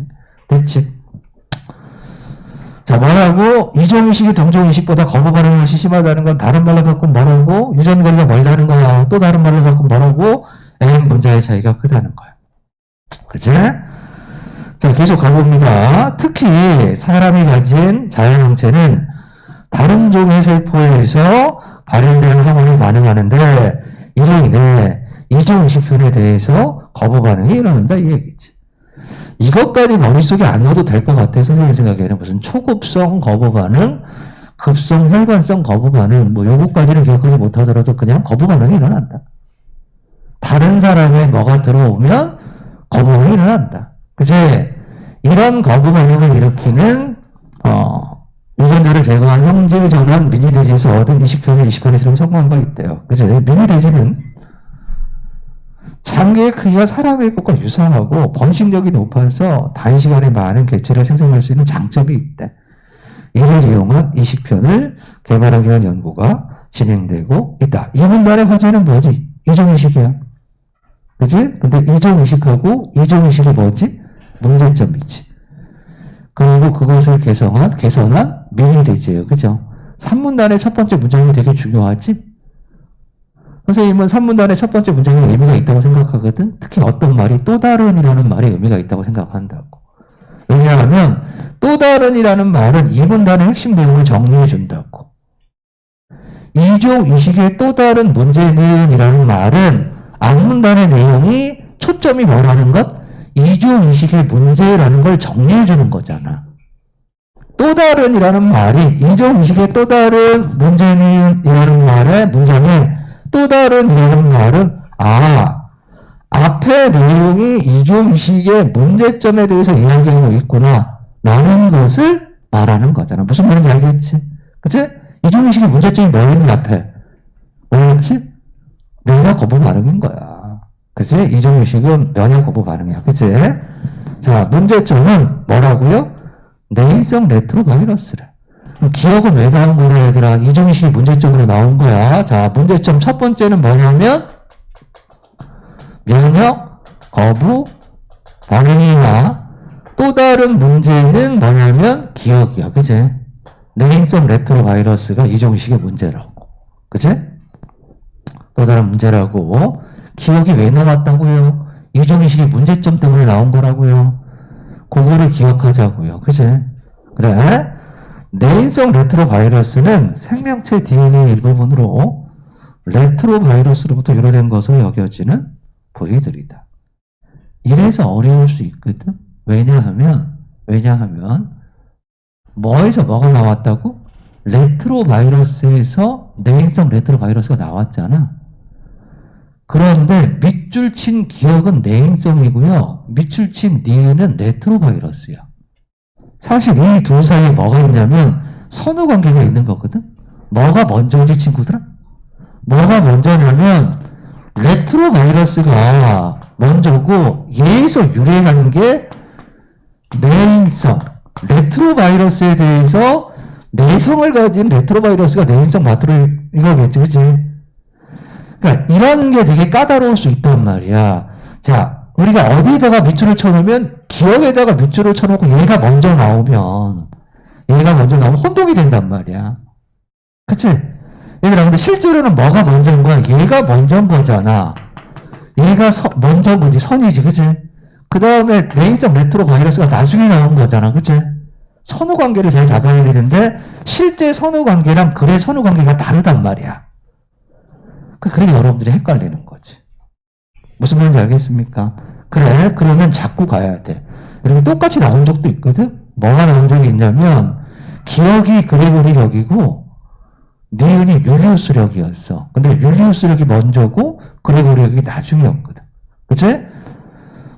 대책. 자, 뭐라고? 이종의식이 동종의식보다 거부 반응이 심하다는 건 다른 말로 바꾸면 뭐라고? 유전거리가 멀다는 거야. 또 다른 말로 바꾸면 뭐라고? M 분자의 차이가 크다는 거야. 그치? 자, 계속 가봅니다. 특히 사람이 가진 자연형체는 다른 종의 세포에서 발현되는 항원에 반응하는데 이로 인해 이종의식표현에 대해서 거부 반응이 일어난다 이 얘기지. 이것까지 머릿속에 안 넣어도 될 것 같아. 선생님 생각에는 무슨 초급성 거부 반응, 급성 혈관성 거부 반응 뭐 요거까지는 기억하지 못하더라도 그냥 거부 반응이 일어난다. 다른 사람의 뭐가 들어오면 거부 반응이 일어난다. 그치? 이런 거부 반응을 일으키는 유전자를 제거한 형질 전환 미니돼지에서 얻은 이식표현의 이식관이스를 성공한 바 있대요. 그치? 미니돼지는 장기의 크기가 사람의 것과 유사하고 번식력이 높아서 단시간에 많은 개체를 생성할 수 있는 장점이 있대. 이를 이용한 이식편을 개발하기 위한 연구가 진행되고 있다. 이 문단의 화제는 뭐지? 이종의식이야. 그치? 근데 이종의식하고 이종의식이 뭐지? 문제점이지. 그리고 그것을 개선한 미니돼지예요. 그죠? 3문단의 첫 번째 문장이 되게 중요하지? 선생님은 3문단의 첫 번째 문장에 의미가 있다고 생각하거든? 특히 어떤 말이 또 다른이라는 말에 의미가 있다고 생각한다고. 왜냐하면 또 다른이라는 말은 2문단의 핵심 내용을 정리해 준다고. 이종의식의 또 다른 문제는 이라는 말은 앞문단의 내용이 초점이 뭐라는 것? 이종의식의 문제라는 걸 정리해 주는 거잖아. 또 다른이라는 말이 이종의식의 또 다른 문제는 이라는 말의 문장에 또 다른 이라는 말은 앞에 내용이 이종의식의 문제점에 대해서 이야기하고 있구나 라는 것을 말하는 거잖아. 무슨 말인지 알겠지? 그치? 이종의식의 문제점이 뭐였니 앞에? 뭐였지? 면역 거부 반응인 거야. 그치? 이종의식은 면역 거부 반응이야. 그치? 자, 문제점은 뭐라고요? 내인성 레트로바이러스래. 기억은 왜 나온 거야, 얘들아? 이종의식이 문제점으로 나온 거야. 자, 문제점 첫 번째는 뭐냐면, 면역, 거부, 반응이나, 또 다른 문제는 뭐냐면, 기억이야. 그치? 내인성 레트로바이러스가 이종의식의 문제라고. 그치? 또 다른 문제라고. 기억이 왜 나왔다고요? 이종의식이 문제점 때문에 나온 거라고요. 그거를 기억하자고요. 그치? 그래? 내인성 레트로바이러스는 생명체 DNA 일부분으로 레트로바이러스로부터 유래된 것으로 여겨지는 부위들이다. 이래서 어려울 수 있거든. 왜냐하면 뭐에서 뭐가 나왔다고? 레트로바이러스에서 내인성 레트로바이러스가 나왔잖아. 그런데 밑줄 친 기억은 내인성이고요. 밑줄 친 니은은 레트로바이러스야. 사실 이 둘 사이에 뭐가 있냐면 선후 관계가 있는 거거든. 뭐가 먼저지 친구들아? 뭐가 먼저냐면 레트로바이러스가 먼저고 얘에서 유래하는 게 내인성. 레트로바이러스에 대해서 내성을 가진 레트로바이러스가 내인성 마트를 이거겠지, 그치? 그러니까 이런 게 되게 까다로울 수 있단 말이야. 자, 우리가 어디에다가 밑줄을 쳐놓으면 기억에다가 밑줄을 쳐놓고 얘가 먼저 나오면 혼동이 된단 말이야. 그치? 얘들아, 근데 실제로는 뭐가 먼저인 거야? 얘가 먼저인 거잖아. 얘가 먼저 거지, 선이지, 그치? 그 다음에 내인성 레트로바이러스가 나중에 나온 거잖아, 그치? 선후관계를 잘 잡아야 되는데 실제 선후관계랑 글의 선후관계가 다르단 말이야. 그러니까 여러분들이 헷갈리는 거지. 무슨 말인지 알겠습니까? 그래, 그러면 자꾸 가야 돼. 이렇게 똑같이 나온 적도 있거든? 뭐가 나온 적이 있냐면, 기억이 그레고리력이고, 니은이 율리우스력이었어. 근데 율리우스력이 먼저고, 그레고리력이 나중이었거든. 그치?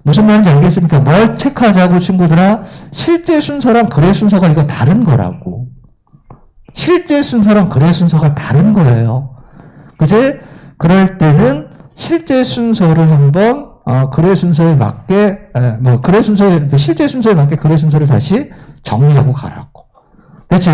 무슨 말인지 알겠습니까? 뭘 체크하자고, 친구들아? 실제 순서랑 글의 순서가 이거 다른 거라고. 실제 순서랑 글의 순서가 다른 거예요. 그치? 그럴 때는 실제 순서를 한번 글의 순서에 맞게 실제 순서에 맞게 글의 순서를 다시 정리하고 가라고. 그치?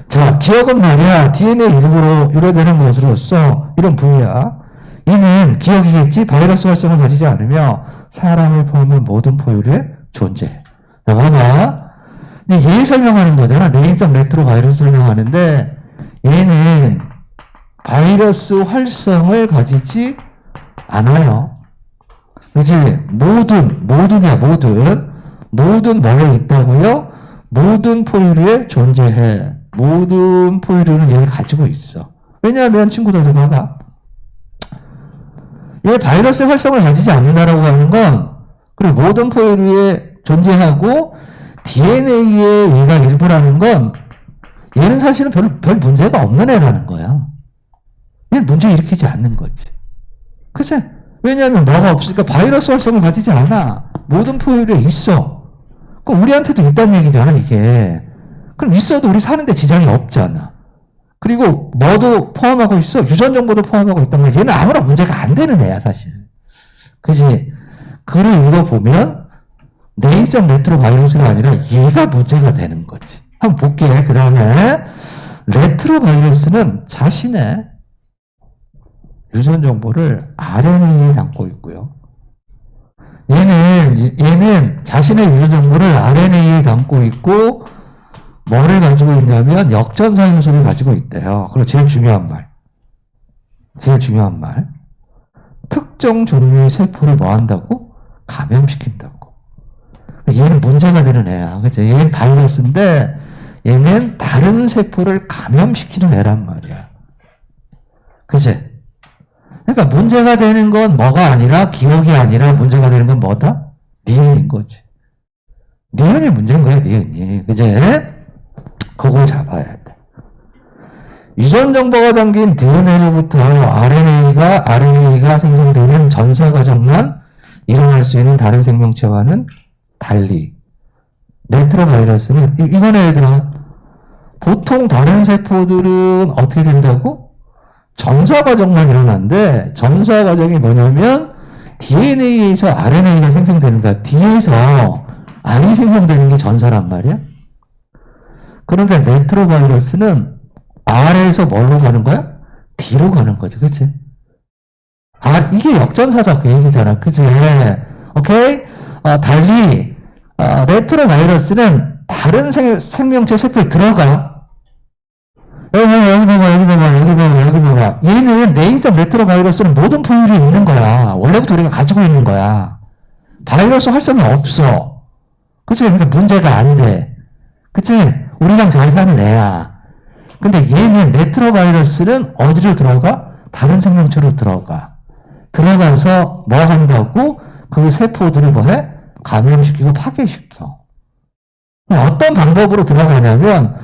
자, 기억은 말이야, DNA 일부로 유래되는 것으로서 이런 부위야. 이는 기억이겠지, 바이러스 활성을 가지지 않으며 사람을 포함한 모든 포유류의 존재. 자, 봐봐. 얘 설명하는 거잖아. 내인성 레트로바이러스 설명하는데, 얘는 바이러스 활성을 가지지 않아요. 그치? 모든 뭐가 있다고요? 모든 포유류에 존재해. 모든 포유류는 얘를 가지고 있어. 왜냐하면 친구들 봐봐. 얘 바이러스의 활성을 가지지 않는다라고 하는 건, 그리고 모든 포유류에 존재하고 DNA의 얘가 일부라는 건, 얘는 사실은 별 문제가 없는 애라는 거야. 얘는 문제 일으키지 않는 거지. 그치? 왜냐하면 뭐가 없으니까 바이러스 활성을 가지지 않아. 모든 포유류에 있어. 그럼 우리한테도 있다는 얘기잖아, 이게. 그럼 있어도 우리 사는데 지장이 없잖아. 그리고 뭐도 포함하고 있어. 유전 정보도 포함하고 있단 말이야. 얘는 아무나 문제가 안 되는 애야, 사실. 그지? 글을 읽어보면 내인성 레트로바이러스가 아니라 얘가 문제가 되는 거지. 한번 볼게. 그 다음에 레트로바이러스는 자신의 유전 정보를 RNA에 담고 있고요. 얘는 자신의 유전 정보를 RNA에 담고 있고, 뭐를 가지고 있냐면 역전사 요소를 가지고 있대요. 그리고 제일 중요한 말. 특정 종류의 세포를 뭐 한다고? 감염시킨다고. 얘는 문제가 되는 애야. 그치? 얘는 바이러스인데, 얘는 다른 세포를 감염시키는 애란 말이야. 그치? 그러니까 문제가 되는 건 뭐가 아니라, 기억이 아니라 문제가 되는 건 뭐다? 니은인 거지. 니은이 문제인 거야, 니은이. 그치? 그거 잡아야 돼. 유전 정보가 담긴 DNA로부터 RNA가 생성되는 전사 과정만 일어날 수 있는 다른 생명체와는 달리, 레트로바이러스는, 이거네, 얘들아. 보통 다른 세포들은 어떻게 된다고? 전사 과정만 일어난데, 전사 과정이 뭐냐면, DNA에서 RNA가 생성되는 거야. D에서 R이 생성되는 게 전사란 말이야. 그런데 레트로바이러스는 R에서 뭘로 가는 거야? D로 가는 거죠. 그치? 이게 역전사다. 그 얘기잖아. 그치? 오케이? 달리, 레트로바이러스는 다른 생명체 세포에 들어가. 여기 봐봐. 얘는 내인성 레트로바이러스는 모든 포유류에 있는 거야. 원래부터 우리가 가지고 있는 거야. 바이러스 활성이 없어. 그치? 그러니까 문제가 안 돼. 그치? 우리랑 잘 사는 애야. 근데 얘는 레트로바이러스는 어디로 들어가? 다른 생명체로 들어가. 들어가서 뭐 한다고? 그 세포들을 뭐 해? 감염시키고 파괴시켜. 어떤 방법으로 들어가냐면,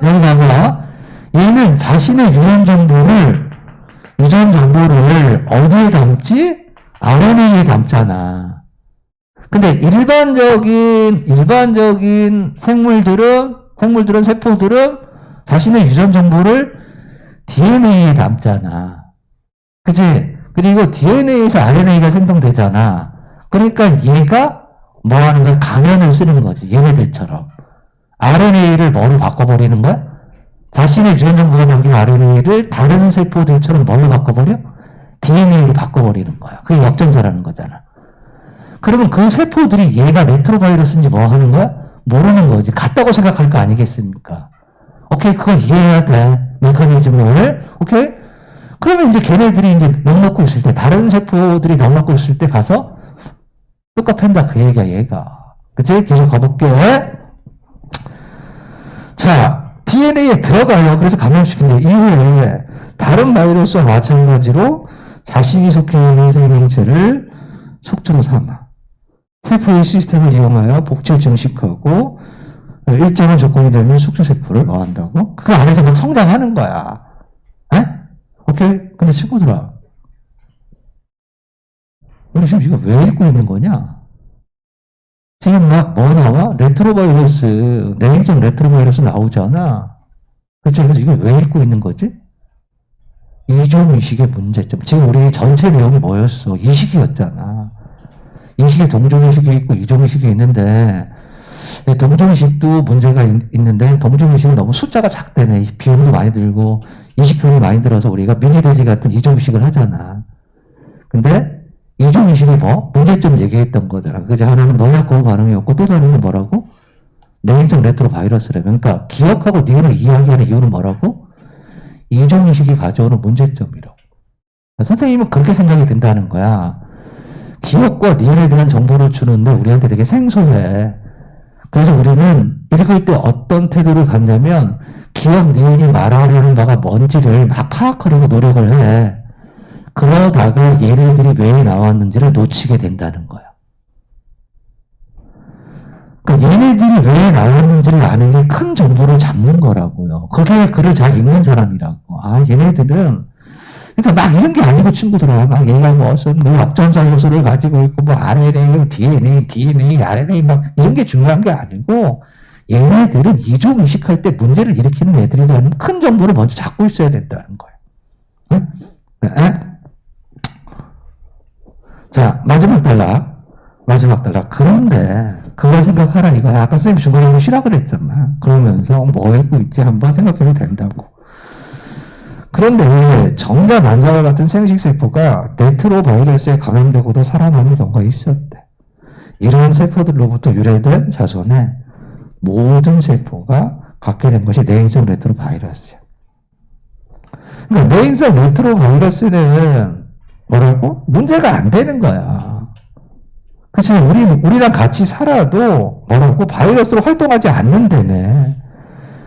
여기 봐봐. 얘는 자신의 유전 정보를 어디에 담지? RNA에 담잖아. 근데 일반적인 세포들은 자신의 유전 정보를 DNA에 담잖아. 그치? 그리고 DNA에서 RNA가 생성되잖아. 그러니까 얘가 뭐 하는 거야? 가면을 쓰는 거지. 얘네들처럼. RNA를 뭐로 바꿔버리는 거야? 자신의 유전 정보가 담긴 RNA를 다른 세포들처럼 뭘로 바꿔버려? DNA로 바꿔버리는 거야. 그게 역전사라는 거잖아. 그러면 그 세포들이 얘가 레트로바이러스인지 뭐 하는 거야? 모르는 거지. 같다고 생각할 거 아니겠습니까? 오케이, 그건 이해해야 돼. 메커니즘을. 오케이? 그러면 이제 걔네들이 이제 넉넉고 있을 때, 다른 세포들이 넉넉고 있을 때 가서 뚜까 팬다. 그 얘기야, 얘가. 그치? 계속 가볼게. 자, DNA에 들어가요. 그래서 감염시킨다. 이후에 다른 바이러스와 마찬가지로 자신이 속해 있는 생명체를 속주로 삼아 세포의 시스템을 이용하여 복제를 증식하고 일정한 조건이 되면 숙주세포를 뭐 한다고? 그 안에서 막 성장하는 거야. 에? 오케이? 근데 친구들아, 우리 지금 이거 왜 읽고 있는 거냐? 지금 막 뭐 나와? 레트로바이러스, 내인성 레트로바이러스 나오잖아. 그치? 그래서 이거 왜 읽고 있는 거지? 이중의식의 문제점. 지금 우리 전체 내용이 뭐였어? 이식이었잖아. 인식에 동종의식이 있고 이종의식이 있는데, 동종의식도 문제가 있는데, 동종의식은 너무 숫자가 작다며, 비용도 많이 들고, 이식비용이 많이 들어서 우리가 미니돼지 같은 이종의식을 하잖아. 근데, 이종의식이 뭐? 문제점 얘기했던 거잖아. 그죠? 하나는 농약고 반응이었고, 또 다른 건 뭐라고? 내인성 레트로바이러스래. 그러니까, 기억하고 니은을 이야기하는 이유는 뭐라고? 이종의식이 가져오는 문제점이라고. 선생님은 그렇게 생각이 든다는 거야. 기억과 니은에 대한 정보를 주는데 우리한테 되게 생소해. 그래서 우리는 읽을 때 어떤 태도를 갖냐면 기억 니은이 말하려는 바가 뭔지를 막 파악하려고 노력을 해. 그러다가 얘네들이 왜 나왔는지를 놓치게 된다는 거야. 그러니까 얘네들이 왜 나왔는지를 아는 게 큰 정보를 잡는 거라고요. 그게 글을 잘 읽는 사람이라고. 아, 얘네들은 그러니까 막 이런 게 아니고 친구들아. 막 얘가 무슨 뭐 역전사 요소를 가지고 있고 뭐 RNA, DNA, RNA 막 이런 게 중요한 게 아니고 얘네들은 이종 의식할 때 문제를 일으키는 애들이라는 큰 정보를 먼저 잡고 있어야 된다는 거예요. 응? 네? 자, 마지막 단락. 그런데 그걸 생각하라 이거야. 아까 선생님 중간에 쉬라 그랬잖아. 그러면서 뭐 읽고 있지 한번 생각해도 된다고. 그런데 정자 난자와 같은 생식세포가 레트로바이러스에 감염되고도 살아남은 경우가 있었대. 이러한 세포들로부터 유래된 자손의 모든 세포가 갖게 된 것이 내인성 레트로바이러스야. 그러니까 내인성 레트로바이러스는 뭐라고? 문제가 안 되는 거야. 그치? 우리랑 같이 살아도 뭐라고? 바이러스로 활동하지 않는다네.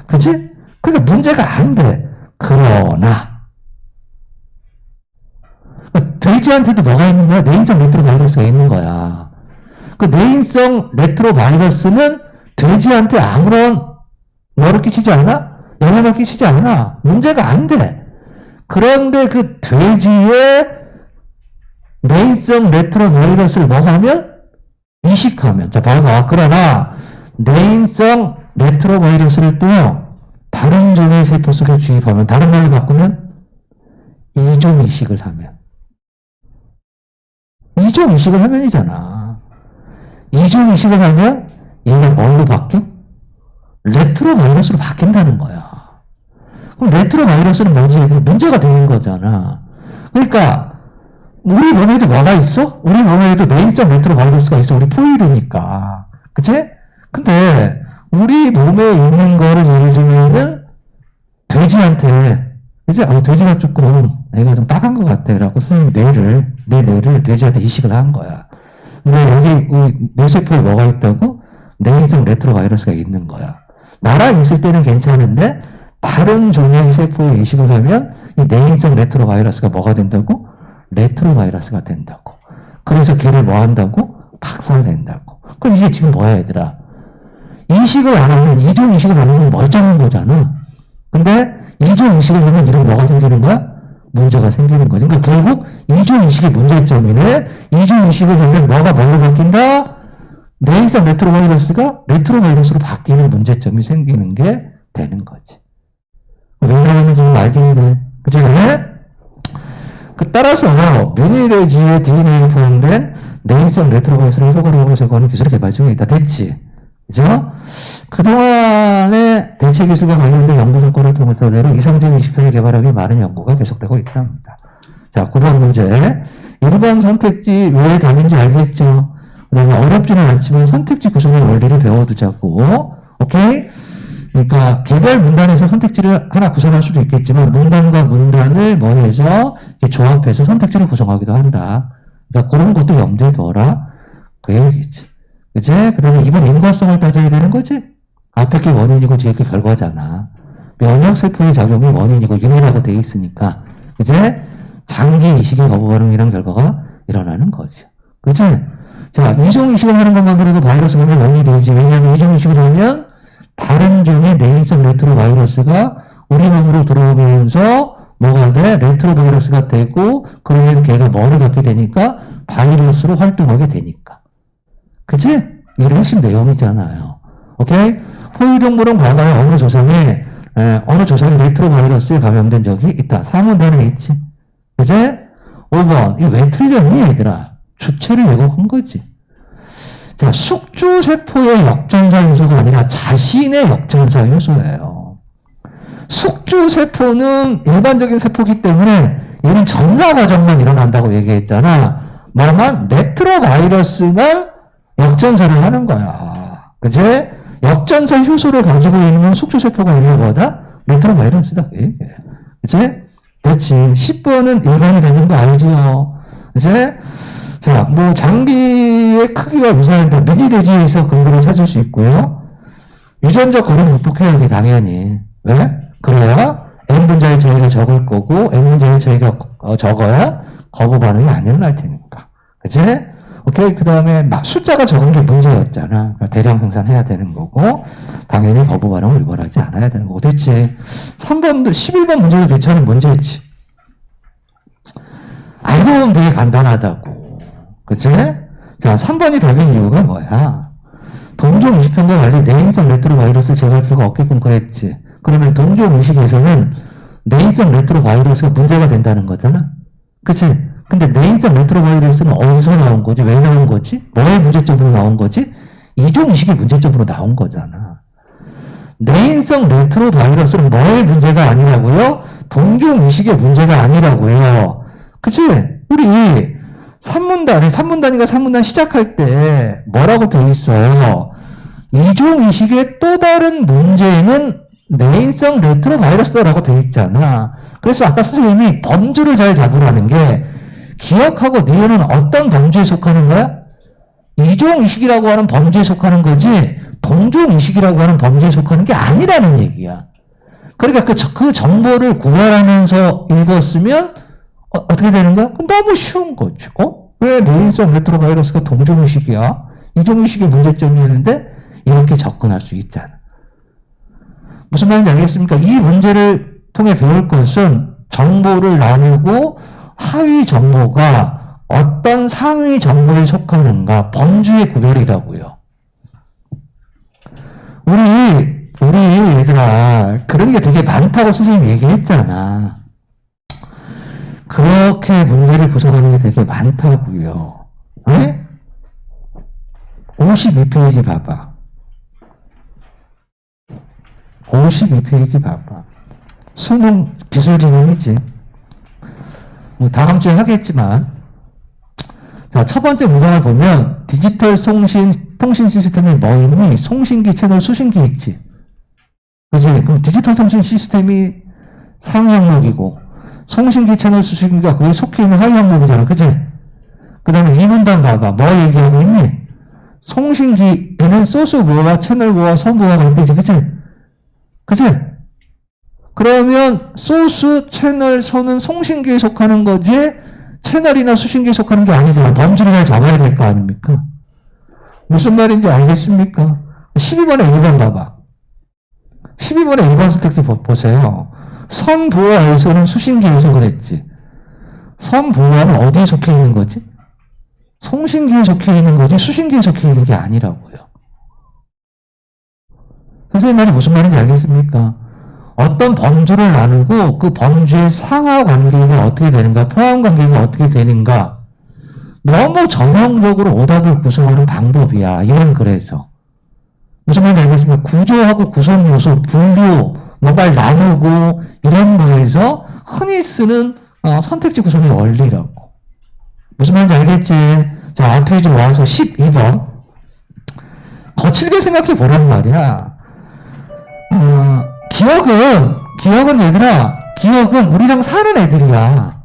그치? 그러니까 문제가 안 돼. 그러나 돼지한테도 뭐가 있는 거야? 내인성 레트로바이러스가 있는 거야. 그 내인성 레트로바이러스는 돼지한테 아무런 뭐를 끼치지 않아? 영향을 끼치지 않아. 문제가 안 돼. 그런데 그 돼지의 내인성 레트로바이러스를 뭐 하면? 이식하면. 자, 봐봐. 그러나 내인성 레트로바이러스를 또요 다른 종의 세포 속에 주입하면, 다른 말로 바꾸면 이종 이식을 하면. 이종 이식을 하면이잖아. 이종 이식을 하면 얘가 뭘로 바뀌어? 레트로바이러스로 바뀐다는 거야. 그럼 레트로바이러스는 뭐지? 문제가 되는 거잖아. 그러니까 우리 몸에도 뭐가 있어? 우리 몸에도 내인성 레트로바이러스가 있어. 우리 포유류니까. 그치? 근데 우리 몸에 있는 거를 예를 들면은 돼지한테 그치? 돼지가 조금 애가 좀 빨간 것 같아 라고 선생님이 내 뇌를 돼지한테 이식을 한 거야. 근데 여기 뇌세포에 뭐가 있다고? 내인성 레트로바이러스가 있는 거야. 나랑 있을 때는 괜찮은데 다른 종의 세포에 이식을 하면 이 내인성 레트로바이러스가 뭐가 된다고? 레트로바이러스가 된다고. 그래서 걔를 뭐 한다고? 박살낸다고. 그럼 이게 지금 뭐야 얘들아? 이식을 안 하면, 이종 이식을 안 하면 멀쩡한 거잖아. 근데 이종 이식을 하면 이런 뭐가 생기는 거야? 문제가 생기는 거지. 그러니까 결국 이종 이식이 문제점이네. 이종 이식을 하면 뭐가 뭘로 바뀐다? 내인성 레트로바이러스가 레트로바이러스로 바뀌는 문제점이 생기는 게 되는 거지. 왜 그러는지 좀 알겠네. 그치? 따라서 미니돼지의 DNA에 포함된 내인성 레트로바이러스를 효과적으로 제거하는 기술이 개발 중에 있다. 됐지? 그죠? 그동안의 대체 기술과 관련된 연구 성과를 통해서 이상적인 이식표를 개발하기 많은 연구가 계속되고 있답니다. 자, 9번 문제. 1번 선택지 왜 답인지 알겠죠? 그 다음에 어렵지는 않지만 선택지 구성의 원리를 배워두자고. 오케이? 그러니까 개별 문단에서 선택지를 하나 구성할 수도 있겠지만 문단과 문단을 뭐 해서 조합해서 선택지를 구성하기도 한다. 그러니까 그런 것도 염두에 둬라. 그 얘기겠지. 그치? 그 다음에 이번 인과성을 따져야 되는 거지? 앞에 게 원인이고 뒤에 게 결과잖아. 면역세포의 작용이 원인이고 윤회라고 돼 있으니까. 그치? 장기 이식의 거부 반응이란 결과가 일어나는 거죠. 그치? 자, 이종 이식을 하는 것만으로도 바이러스 감염 원인이 되지. 왜냐하면 이종 이식을 하면 다른 종의 내인성 레트로바이러스가 우리 몸으로 들어오면서 뭐가 돼? 레트로바이러스가 되고 그러면 걔가 뭐를 갖게 되니까 바이러스로 활동하게 되니까. 그치? 이게 핵심 내용이잖아요. 오케이? 포유동물은 과거에 어느 조상에 레트로바이러스에 감염된 적이 있다. 3문단에 있지. 그치? 5번. 이거 왜 틀렸니, 얘들아? 주체를 왜곡한 거지. 자, 숙주세포의 역전사 요소가 아니라 자신의 역전사 요소예요. 숙주세포는 일반적인 세포이기 때문에 얘는 전사 과정만 일어난다고 얘기했잖아. 뭐만 레트로바이러스만 역전사를 하는 거야. 그치? 역전사 효소를 가지고 있는 숙주세포가 있는 거다? 레트로바이러스다. 그치? 그렇지. 10번은 일반이 되는 거 알지요? 그치? 자, 뭐, 장기의 크기와 유사한데, 미니돼지에서 근거를 찾을 수 있고요. 유전적 거리를 극복해야 돼, 당연히. 왜? 그래야 N분자의 저희가 적을 거고, N분자의 저희가 적어야 거부 반응이 안 일어날 테니까. 그치? 오케이. 그 다음에 숫자가 적은 게 문제였잖아. 대량 생산해야 되는 거고, 당연히 거부 반응을 유발하지 않아야 되는 거고. 됐지? 3번도, 11번 문제도 괜찮은 문제였지. 알고 보면 되게 간단하다고. 그치? 자, 3번이 답인 이유가 뭐야? 동종 의식형과 달리 내인성 레트로바이러스를 제거할 필요가 없게끔 그랬지. 그러면 동종 의식에서는 내인성 레트로바이러스가 문제가 된다는 거잖아? 그치? 근데 내인성 레트로바이러스는 어디서 나온 거지? 왜 나온 거지? 뭐의 문제점으로 나온 거지? 이종 의식의 문제점으로 나온 거잖아. 내인성 레트로바이러스는 뭐의 문제가 아니라고요? 동종 의식의 문제가 아니라고요. 그치? 우리 산문단이가 산문단 시작할 때 뭐라고 돼 있어요? 이종의식의 또 다른 문제는 내인성 레트로바이러스다라고 돼 있잖아. 그래서 아까 선생님이 범주를 잘 잡으라는 게, 기억하고 니은은 어떤 범주에 속하는 거야? 이종의식이라고 하는 범주에 속하는 거지, 동종의식이라고 하는 범주에 속하는 게 아니라는 얘기야. 그러니까 그 정보를 구별하면서 읽었으면 어떻게 되는 거야? 너무 쉬운 거지. 왜 내인성 레트로바이러스가 동종의식이야? 이종의식의 문제점이 있는데 이렇게 접근할 수 있잖아. 무슨 말인지 알겠습니까? 이 문제를 통해 배울 것은 정보를 나누고 하위 정보가 어떤 상위 정보에 속하는가, 범주의 구별이라고요. 우리 얘들아, 그런 게 되게 많다고 선생님이 얘기했잖아. 그렇게 문제를 구성하는 게 되게 많다고요. 왜? 52페이지 봐봐. 52페이지 봐봐. 수능 기술지능이지. 뭐 다음 주에 하겠지만, 자, 첫 번째 문장을 보면 디지털 통신 시스템이 뭐 있니? 송신기, 채널, 수신기 있지. 그지? 그럼 디지털 통신 시스템이 상위 항목이고, 송신기, 채널, 수신기가 거기 속해 있는 하위 항목이잖아. 그치? 그 다음에 이 문단 봐봐. 뭐 얘기하고 있니? 송신기에는 소스부호와 채널부호와 선부호가 있지. 그치? 그치? 그러면 소스, 채널, 선은 송신기에 속하는 거지, 채널이나 수신기에 속하는 게 아니잖아. 범주를 잘 잡아야 될 거 아닙니까? 무슨 말인지 알겠습니까? 12번에 1번 봐봐. 12번에 1번 선택지 보세요. 선부호에서는 수신기에서 그랬지. 선부호는 어디에 속해 있는 거지? 송신기에 속해 있는 거지 수신기에 속해 있는 게 아니라고요. 선생님 말이 무슨 말인지 알겠습니까? 어떤 범주를 나누고 그 범주의 상하 관계가 어떻게 되는가, 포함 관계가 어떻게 되는가, 너무 전형적으로 오답을 구성하는 방법이야. 이런 글에서. 무슨 말인지 알겠습니까? 구조하고 구성 요소, 분류, 뭐가 나누고 이런 거에서 흔히 쓰는 선택지 구성의 원리라고. 무슨 말인지 알겠지? 자, 앞페이지 와서 12번. 거칠게 생각해 보란 말이야. 기억은 얘들아, 기억은 우리랑 사는 애들이야.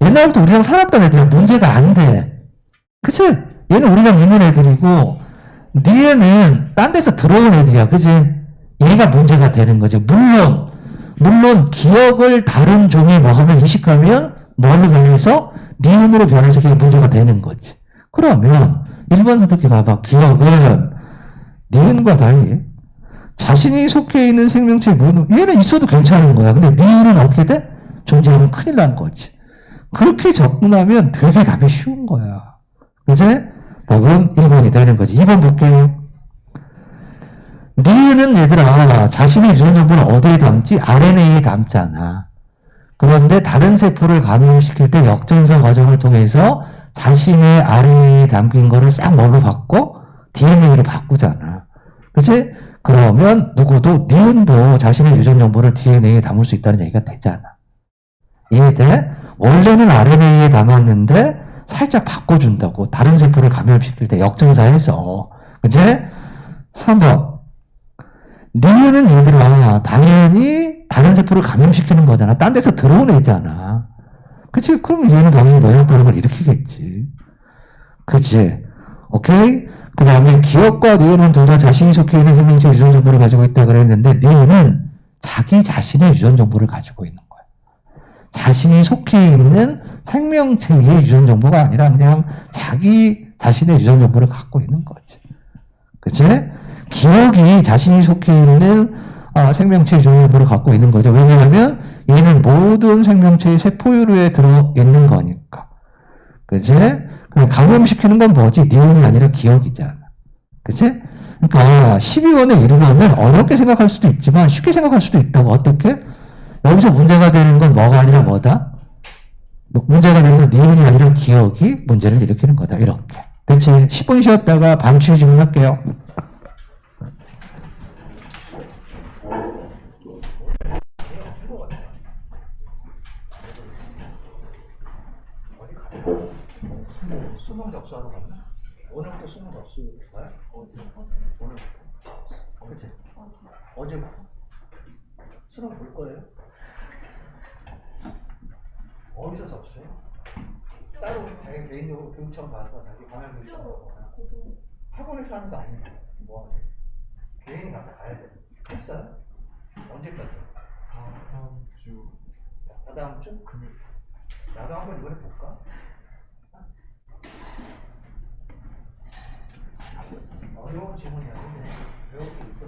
옛날부터 우리랑 살았던 애들이야. 문제가 안 돼. 그치? 얘는 우리랑 있는 애들이고, 니네는 딴 데서 들어온 애들이야. 그치? 얘가 문제가 되는 거지. 물론, 기억을 다른 종이 뭐 하면 인식하면, 뭘로 변해서? 니은으로 변해서 그게 문제가 되는 거지. 그러면, 1번 선택지 봐봐. 기억은, 니은과 달리, 자신이 속해 있는 생명체 얘는 있어도 괜찮은 거야. 근데 니은은 어떻게 돼? 존재하면 큰일 난 거지. 그렇게 접근하면 되게 답이 쉬운 거야. 그치? 답은 1번이 되는 거지. 2번 볼게요. 니은은 얘들아, 자신의 유전 정보는 어디에 담지? RNA에 담잖아. 그런데 다른 세포를 감염시킬 때 역전사 과정을 통해서 자신의 RNA에 담긴 거를 싹 뭘로 바꿔? DNA로 바꾸잖아. 그치? 그러면 누구도, 니은도 자신의 유전 정보를 DNA에 담을 수 있다는 얘기가 되잖아. 이해돼? 원래는 RNA에 담았는데 살짝 바꿔준다고. 다른 세포를 감염시킬 때 역증사해서. 그치? 3번. 니은은 얘들아, 당연히 다른 세포를 감염시키는 거잖아. 딴 데서 들어온 애잖아. 그치? 그럼 얘는 당연히 면역 반응을 일으키겠지. 그치? 오케이? 그 다음에 기억과 니은은 둘 다 자신이 속해 있는 생명체 유전 정보를 가지고 있다 그랬는데, 니은은 자기 자신의 유전 정보를 가지고 있는 거야. 자신이 속해 있는 생명체의 유전 정보가 아니라 그냥 자기 자신의 유전 정보를 갖고 있는 거지. 그치? 기억이 자신이 속해 있는 생명체 유전 정보를 갖고 있는 거죠. 왜냐하면 얘는 모든 생명체의 세포유류에 들어있는 거니까. 그치? 그럼 감염시키는 건 뭐지? 니은이 아니라 기억이잖아. 그치? 그러니까 12번의 이름을 어렵게 생각할 수도 있지만 쉽게 생각할 수도 있다고. 어떻게? 여기서 문제가 되는 건 뭐가 아니라 뭐다? 문제가 되는 건 니은이 아니라 기억이 문제를 일으키는 거다. 이렇게. 그치? 10분 쉬었다가 방취 질문할게요. 수능 접수하러 갔나? 오늘부터 수능 접수 가요? 오늘부터. 그치? 어제부터. 수능 볼 거예요? 어디서 접수해? 따로 자기 개인적으로 교육청 가서 자기 방향 교육청 가거나 학원에서 하는 거 아니야? 뭐 하지? 개인이 가서 가야 돼. 했어요? 언제까지? 다음 주 다다음 주? 금요일. 나도 한번 이번에 볼까? 어려운 질문이야. 근데 배울 게 있어.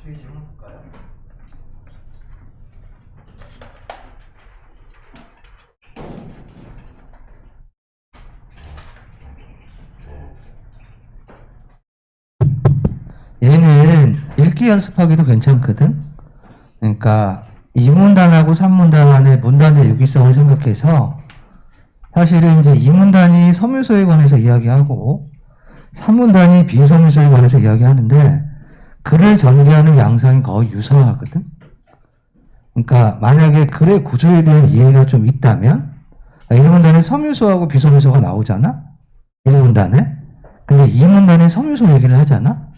주의 질문 볼까요? 얘는 읽기 연습하기도 괜찮거든. 그러니까 2문단하고 3문단 안에 문단의 유기성을 생각해서 사실은 이제 2문단이 섬유소에 관해서 이야기하고 3문단이 비섬유소에 관해서 이야기하는데 글을 전개하는 양상이 거의 유사하거든. 그러니까 만약에 글의 구조에 대한 이해가 좀 있다면 1문단에 섬유소하고 비섬유소가 나오잖아. 1문단에. 근데 2문단에 섬유소 얘기를 하잖아.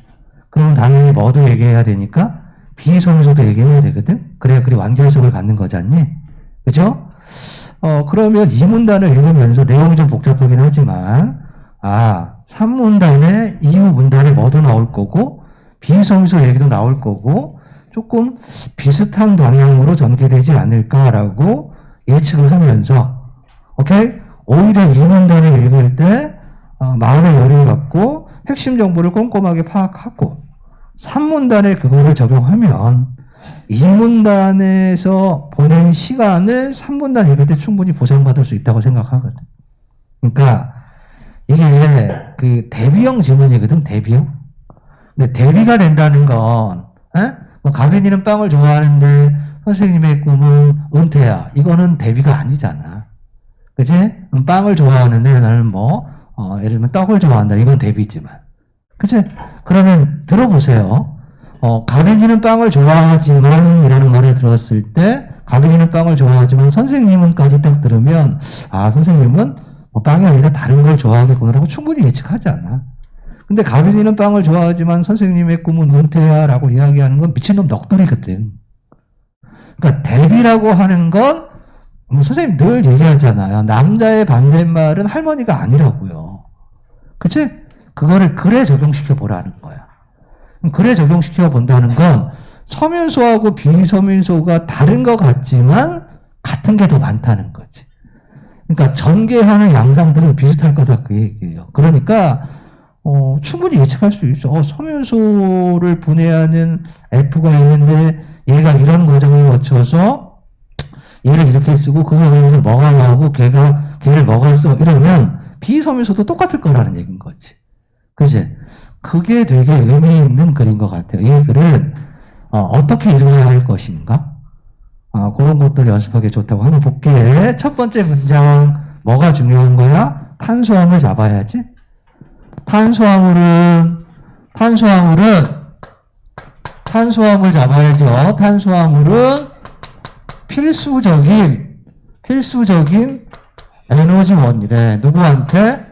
그럼 당연히 뭐도 얘기해야 되니까 비섬유소도 얘기해야 되거든. 그래야 글이 완결성을 갖는 거잖니. 그죠? 그러면 2문단을 읽으면서 내용이 좀 복잡하긴 하지만 3문단에 이후 문단에 뭐도 나올 거고 비섬유소 얘기도 나올 거고 조금 비슷한 방향으로 전개되지 않을까라고 예측을 하면서 오케이? 오히려 2문단을 읽을 때 마음의 여유를 갖고 핵심 정보를 꼼꼼하게 파악하고 3문단에 그거를 적용하면 2문단에서 보낸 시간을 3문단 읽을 때 충분히 보상받을 수 있다고 생각하거든. 그러니까 이게 그 대비형 지문이거든, 대비형. 근데 대비가 된다는 건, 뭐 가빈이는 빵을 좋아하는데 선생님의 꿈은 은퇴야. 이거는 대비가 아니잖아. 그치? 빵을 좋아하는데 나는 예를 들면 떡을 좋아한다. 이건 대비지만. 그치? 그러면 들어보세요. 가빈이는 빵을 좋아하지만 이라는 말을 들었을 때 가빈이는 빵을 좋아하지만 선생님은까지 딱 들으면 선생님은 빵이 아니라 다른 걸 좋아하겠구나라고 충분히 예측하지 않아. 근데 가빈이는 빵을 좋아하지만 선생님의 꿈은 은퇴야 라고 이야기하는 건 미친놈 넋두리거든. 그러니까 대비라고 하는 건 선생님 늘 얘기하잖아요. 남자의 반대말은 할머니가 아니라고요. 그치? 그거를 글에 적용시켜 보라는 거야. 글에 적용시켜 본다는 건 섬유소하고 비섬유소가 다른 것 같지만 같은 게 더 많다는 거지. 그러니까 전개하는 양상들은 비슷할 거다 그 얘기예요. 그러니까 충분히 예측할 수 있어. 섬유소를 분해하는 F가 있는데 얘가 이런 과정을 거쳐서 얘를 이렇게 쓰고 그거에서 뭐가 나오고 걔를 뭐가 써 이러면 비섬유소도 똑같을 거라는 얘기인 거지. 그치? 그게 되게 의미 있는 글인 것 같아요. 이 글은 어떻게 읽어야 할 것인가? 그런 것들 연습하기 좋다고 한번 볼게. 첫 번째 문장 뭐가 중요한 거야? 탄수화물 잡아야지. 탄수화물을 잡아야죠. 탄수화물은 필수적인 에너지원이래. 누구한테?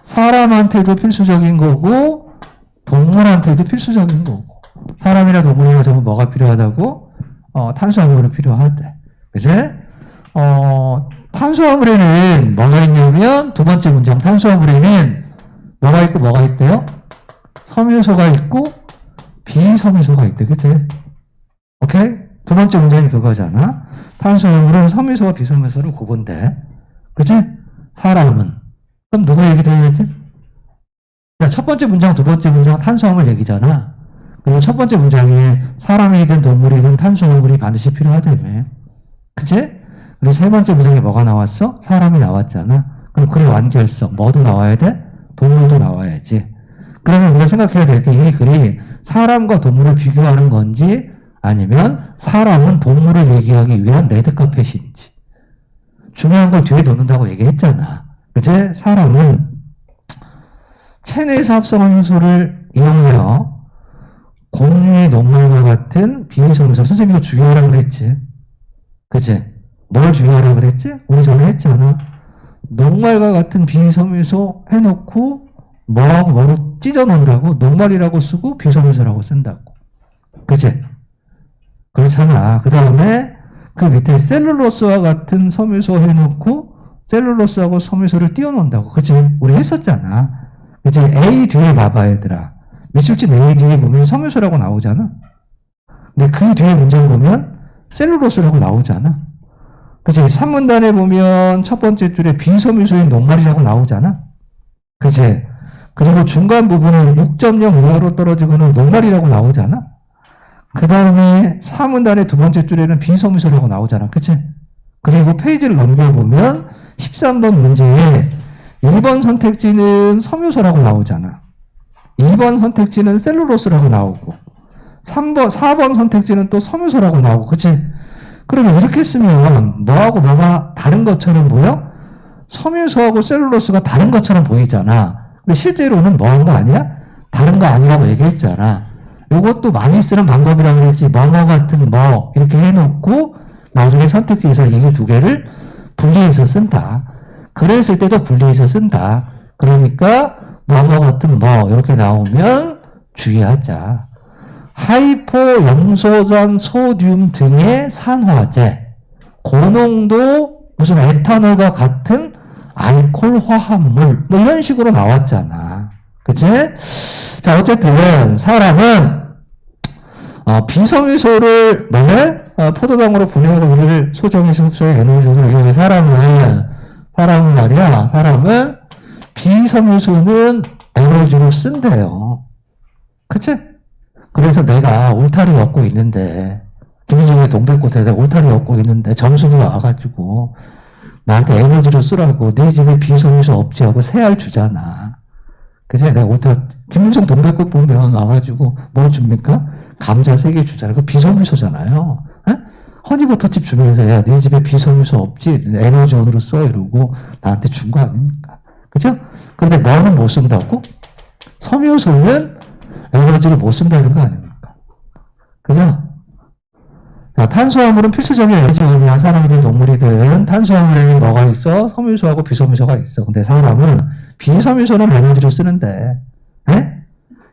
사람한테도 필수적인 거고 동물한테도 필수적인 거고. 사람이나 동물이나 전부 뭐가 필요하다고? 탄수화물이 필요하대. 그치? 탄수화물에는 뭐가 있냐면 두 번째 문장 탄수화물에는 뭐가 있고 뭐가 있대요? 섬유소가 있고 비섬유소가 있대. 그치? 오케이? 두 번째 문장이 그거잖아. 탄수화물은 섬유소와 비섬유소로 구분돼. 그치? 사람은. 그럼 누가 얘기돼야지? 자, 첫 번째 문장, 두 번째 문장 탄수화물 얘기잖아. 그리고 첫 번째 문장에 사람이든 동물이든 탄수화물이 반드시 필요하다며. 그치? 그리고 세 번째 문장에 뭐가 나왔어? 사람이 나왔잖아. 그럼 글의 완결성, 뭐도 나와야 돼? 동물도 나와야지. 그러면 우리가 생각해야 될 게 이 글이 사람과 동물을 비교하는 건지 아니면 사람은 동물을 얘기하기 위한 레드카펫인지. 중요한 걸 뒤에 놓는다고 얘기했잖아. 그치? 사람은 체내에서 합성한 효소를 이용하여 공유의 녹말과 같은 비섬유소, 선생님이 중요하라고 그랬지. 그치? 뭘 중요하라고 그랬지? 우리 전에 했잖아. 녹말과 같은 비섬유소 해놓고 뭐하고 뭐로 찢어놓는다고 녹말이라고 쓰고 비섬유소라고 쓴다고. 그치? 그렇잖아. 그 다음에 그 밑에 셀룰로스와 같은 섬유소 해놓고 셀룰로스하고 섬유소를 띄워놓는다고. 그치? 우리 했었잖아. 그치? A 뒤에 봐봐 얘들아. 미술진 A 뒤에 보면 섬유소라고 나오잖아. 근데 그 뒤에 문장 보면 셀룰로스라고 나오잖아. 그치? 3문단에 보면 첫 번째 줄에 비섬유소인 녹말이라고 나오잖아. 그치? 그리고 중간 부분은 6.0 이하로 떨어지고는 녹말이라고 나오잖아. 그 다음에 4문단의 두 번째 줄에는 비섬유소라고 나오잖아. 그치? 그리고 페이지를 넘겨보면 13번 문제에 1번 선택지는 섬유소라고 나오잖아. 2번 선택지는 셀룰로스라고 나오고 4번 선택지는 또 섬유소라고 나오고 그치? 그러면 이렇게 쓰면 뭐하고 뭐가 다른 것처럼 보여? 섬유소하고 셀룰로스가 다른 것처럼 보이잖아. 근데 실제로는 뭐한 거 아니야? 다른 거 아니라고 얘기했잖아. 이것도 많이 쓰는 방법이라고 그랬지. 뭐뭐 같은 뭐 이렇게 해놓고 나중에 선택지에서 이 두 개를 분리해서 쓴다. 그랬을 때도 분리해서 쓴다. 그러니까 뭐뭐 같은 뭐 이렇게 나오면 주의하자. 하이포 염소전 소듐 등의 산화제, 고농도 무슨 에탄올과 같은 알코올 화합물 뭐 이런 식으로 나왔잖아. 그치? 자 어쨌든 사람은 비섬유소를 포도당으로 분해하고 우리를 소정에서 흡수해 에너지를 이용해 사람은 말이야 사람은 비섬유소는 에너지로 쓴대요. 그치? 그래서 내가 울타리 얻고 있는데 김희중의 동백꽃에 울타리 얻고 있는데 정수기가 와가지고 나한테 에너지로 쓰라고 네 집에 비섬유소 없지 하고 새알 주잖아. 그래서 내가 김민정 동백꽃 보면 와가지고 뭐 줍니까? 감자 3개 주잖아. 그거 비섬유소잖아요. 에? 허니버터칩 주면서 야, 네 집에 비섬유소 없지? 에너지원으로 써 이러고 나한테 준 거 아닙니까? 그죠? 근데 뭐는 못 쓴다고? 섬유소는 에너지를 못 쓴다는 거 아닙니까? 그죠? 자, 탄수화물은 필수적인 에너지원이야. 사람이든 동물이든 탄수화물에는 뭐가 있어? 섬유소하고 비섬유소가 있어. 근데 사람은 비섬유소는 에너지로 쓰는데, 에?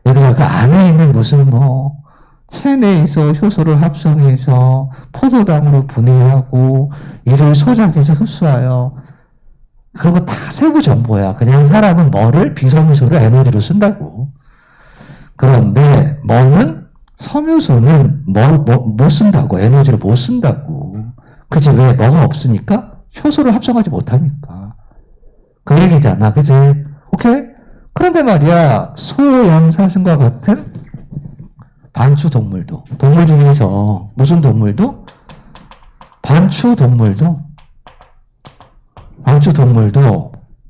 얘들아, 그 안에 있는 무슨 체내에서 효소를 합성해서 포도당으로 분해하고 이를 소작해서 흡수하여 그런 거 다 세부 정보야. 그냥 사람은 뭐를 비섬유소를 에너지로 쓴다고. 그런데 뭐는 섬유소는 못 쓴다고. 에너지를 못 쓴다고. 그치? 왜? 뭐가 없으니까? 효소를 합성하지 못하니까. 그 얘기잖아. 그치? 오케이? 그런데 말이야, 소양사슴과 같은 반추 동물도, 동물 중에서 무슨 동물도? 반추 동물도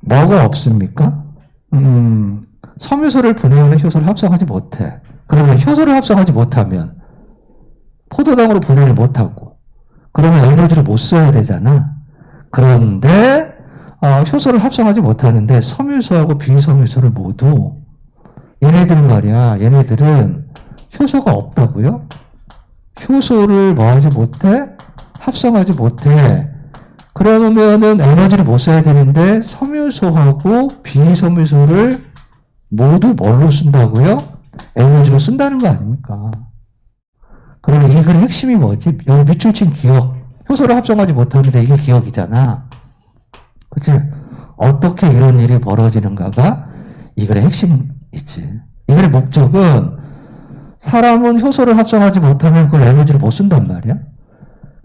뭐가 없습니까? 섬유소를 분해하는 효소를 합성하지 못해. 그러면 효소를 합성하지 못하면 포도당으로 분해를 못하고 그러면 에너지를 못 써야 되잖아. 그런데 효소를 합성하지 못하는데 섬유소하고 비섬유소를 모두 얘네들은 말이야. 얘네들은 효소가 없다고요? 효소를 뭐하지 못해? 합성하지 못해. 그러면은 에너지를 못 써야 되는데 섬유소하고 비섬유소를 모두 뭘로 쓴다고요? 에너지로 쓴다는 거 아닙니까? 그러면 이 글의 핵심이 뭐지? 여기 밑줄 친 기억. 효소를 합성하지 못하는데 이게 기억이잖아. 그치? 어떻게 이런 일이 벌어지는가가 이 글의 핵심이지. 이 글의 목적은 사람은 효소를 합성하지 못하면 그걸 에너지를 못 쓴단 말이야.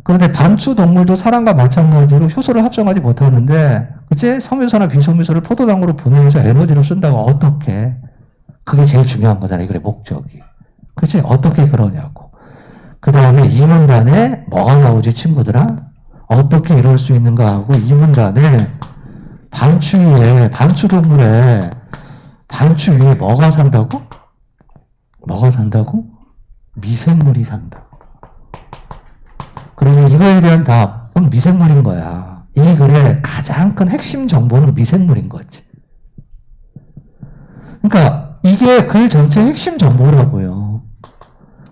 그런데 반추 동물도 사람과 마찬가지로 효소를 합성하지 못하는데, 그치? 섬유소나 비섬유소를 포도당으로 분해해서 에너지로 쓴다고 어떻게? 그게 제일 중요한 거잖아, 이 글의 목적이. 그치? 어떻게 그러냐고. 그 다음에 이 문단에 뭐가 나오지, 친구들아? 어떻게 이럴 수 있는가 하고, 이 문단에 반추 동물에, 반추 위에 뭐가 산다고? 뭐가 산다고? 미생물이 산다. 그러면 이거에 대한 답은 미생물인 거야. 이 글의 가장 큰 핵심 정보는 미생물인 거지. 그러니까 이게 글 전체 핵심 정보라고요.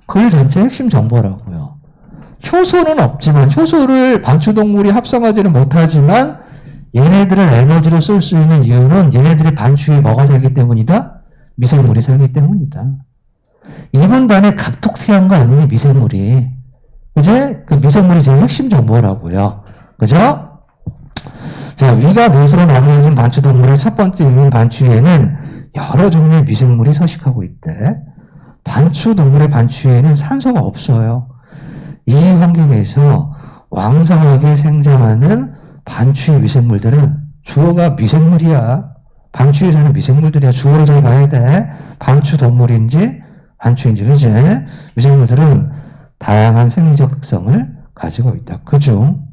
글 전체 핵심 정보라고요. 효소는 없지만, 효소를 반추동물이 합성하지는 못하지만 얘네들을 에너지로 쓸 수 있는 이유는 얘네들이 반추에 뭐가 살기 때문이다? 미생물이 살기 때문이다. 이번 단에 갑툭튀한 거 아니니 미생물이. 그제? 그 미생물이 제일 핵심 정보라고요. 그죠? 자, 위가 넷으로 나누어진 반추동물의 첫 번째 위인 반추에는 여러 종류의 미생물이 서식하고 있대. 반추동물의 반추에는 산소가 없어요. 이 환경에서 왕성하게 생장하는 반추의 미생물들은 주어가 미생물이야. 반추에 사는 미생물들이야. 주어를 잘 봐야 돼. 반추 동물인지 반추인지, 그지? 미생물들은 다양한 생리적 특성을 가지고 있다. 그중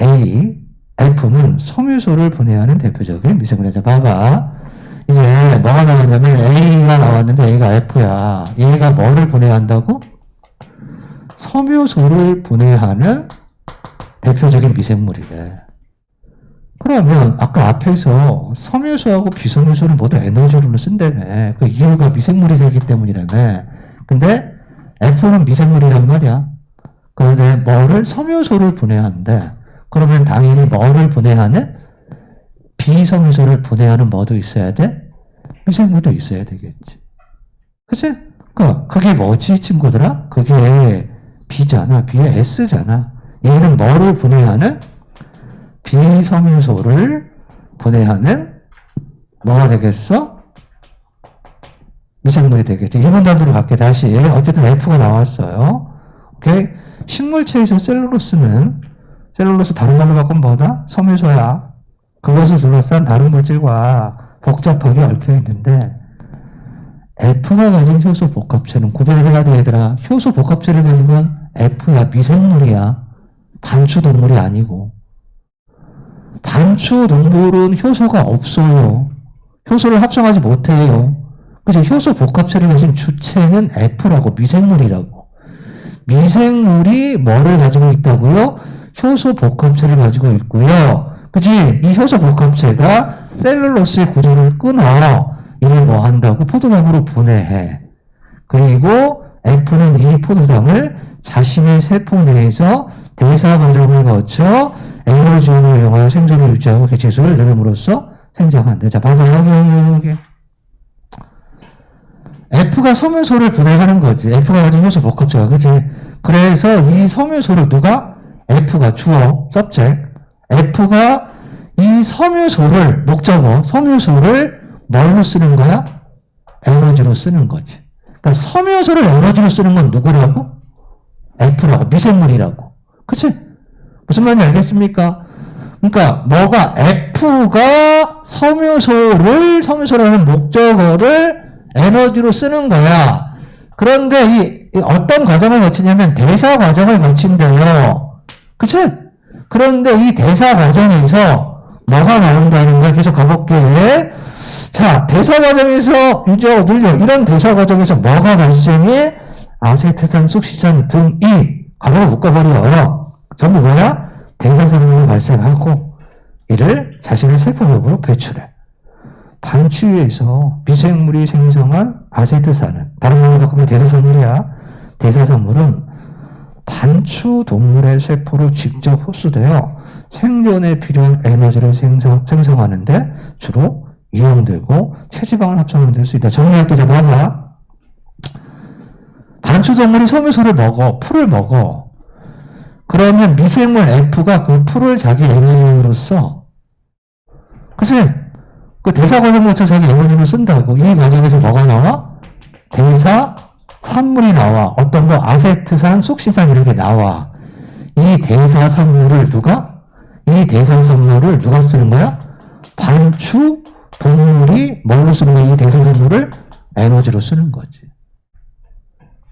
A, F는 섬유소를 분해하는 대표적인 미생물이다. 봐봐. 이제 뭐가 나왔냐면 A가 나왔는데 A가 F야. 얘가 뭐를 분해한다고? 섬유소를 분해하는 대표적인 미생물이래. 그러면 아까 앞에서 섬유소하고 비섬유소는 모두 에너지를 쓴다며. 그 이유가 미생물이 되기 때문이라며. 근데 F는 미생물이란 말이야. 그런데 뭐를 섬유소를 분해하는데 그러면 당연히 뭐를 분해하는? 비섬유소를 분해하는 뭐도 있어야 돼? 미생물도 있어야 되겠지. 그치? 그게 뭐지 친구들아? 그게 B잖아. B의 S잖아. 얘는 뭐를 분해하는? 비섬유소를 분해하는 뭐가 되겠어? 미생물이 되겠지. 2번 단으로 갈게. 다시. 어쨌든 F가 나왔어요. 오케이? 식물체에서 셀룰로스 다른 말로 바꾸면 뭐다? 섬유소야. 그것을 둘러싼 다른 물질과 복잡하게 얽혀 있는데 F가 가진 효소 복합체는 구별을 해야 돼 얘들아. 효소 복합체를 가진 건 F야. 미생물이야. 단추동물이 아니고. 단추동물은 효소가 없어요. 효소를 합성하지 못해요. 그래서 효소 복합체를 가진 주체는 F라고. 미생물이라고. 미생물이 뭐를 가지고 있다고요? 효소 복합체를 가지고 있고요. 그치? 이 효소 복합체가 셀룰로스의 구조를 끊어. 이를 뭐 한다고? 포도당으로 분해해. 그리고 F는 이 포도당을 자신의 세포 내에서 대사 과정을 거쳐 에너지원을 이용하여 생존을 유지하고 개체수를 늘림으로써 생장한다. 자, 봐봐. 여기. F가 섬유소를 분해하는 거지. F가 가진 효소 복합체가. 그치? 그래서 이 섬유소를 누가? F가 주어, subject. F가 이 섬유소를, 목적어, 섬유소를 뭘로 쓰는 거야? 에너지로 쓰는 거지. 그러니까 섬유소를 에너지로 쓰는 건 누구라고? F라고, 미생물이라고. 그치? 무슨 말인지 알겠습니까? 그러니까 뭐가 F가 섬유소라는 목적어를 에너지로 쓰는 거야. 그런데 이 어떤 과정을 거치냐면 대사 과정을 거친대요. 그치? 그런데 이 대사 과정에서 뭐가 나온다는 거야? 계속 가볼게. 자, 대사 과정에서 유지하고 늘려. 이런 대사 과정에서 뭐가 발생해? 아세트산, 쑥시산 등이 가로로 묶어버려요. 전부 뭐야? 대사산물이 발생하고 이를 자신의 세포벽으로 배출해. 반추위에서 미생물이 생성한 아세트산은 다른 말로 바꾸면 대사산물이야. 대사산물은 반추 동물의 세포로 직접 흡수되어 생존에 필요한 에너지를 생성하는데 주로 이용되고 체지방을 합성하는 데 쓸 수 있다. 정리할게. 자, 봐봐. 반추 동물이 섬유소를 먹어, 풀을 먹어. 그러면 미생물 F가 그 풀을 자기 에너지로 써. 그치? 그 대사 과정 거쳐 자기 에너지로 쓴다고. 이 과정에서 뭐가 나와? 대사 산물이 나와. 어떤 거? 아세트산, 쑥시산 이런 게 나와. 이 대사 산물을 누가 쓰는 거야? 반추 동물이 뭘로 쓰는 거야? 이 대사 산물을 에너지로 쓰는 거지.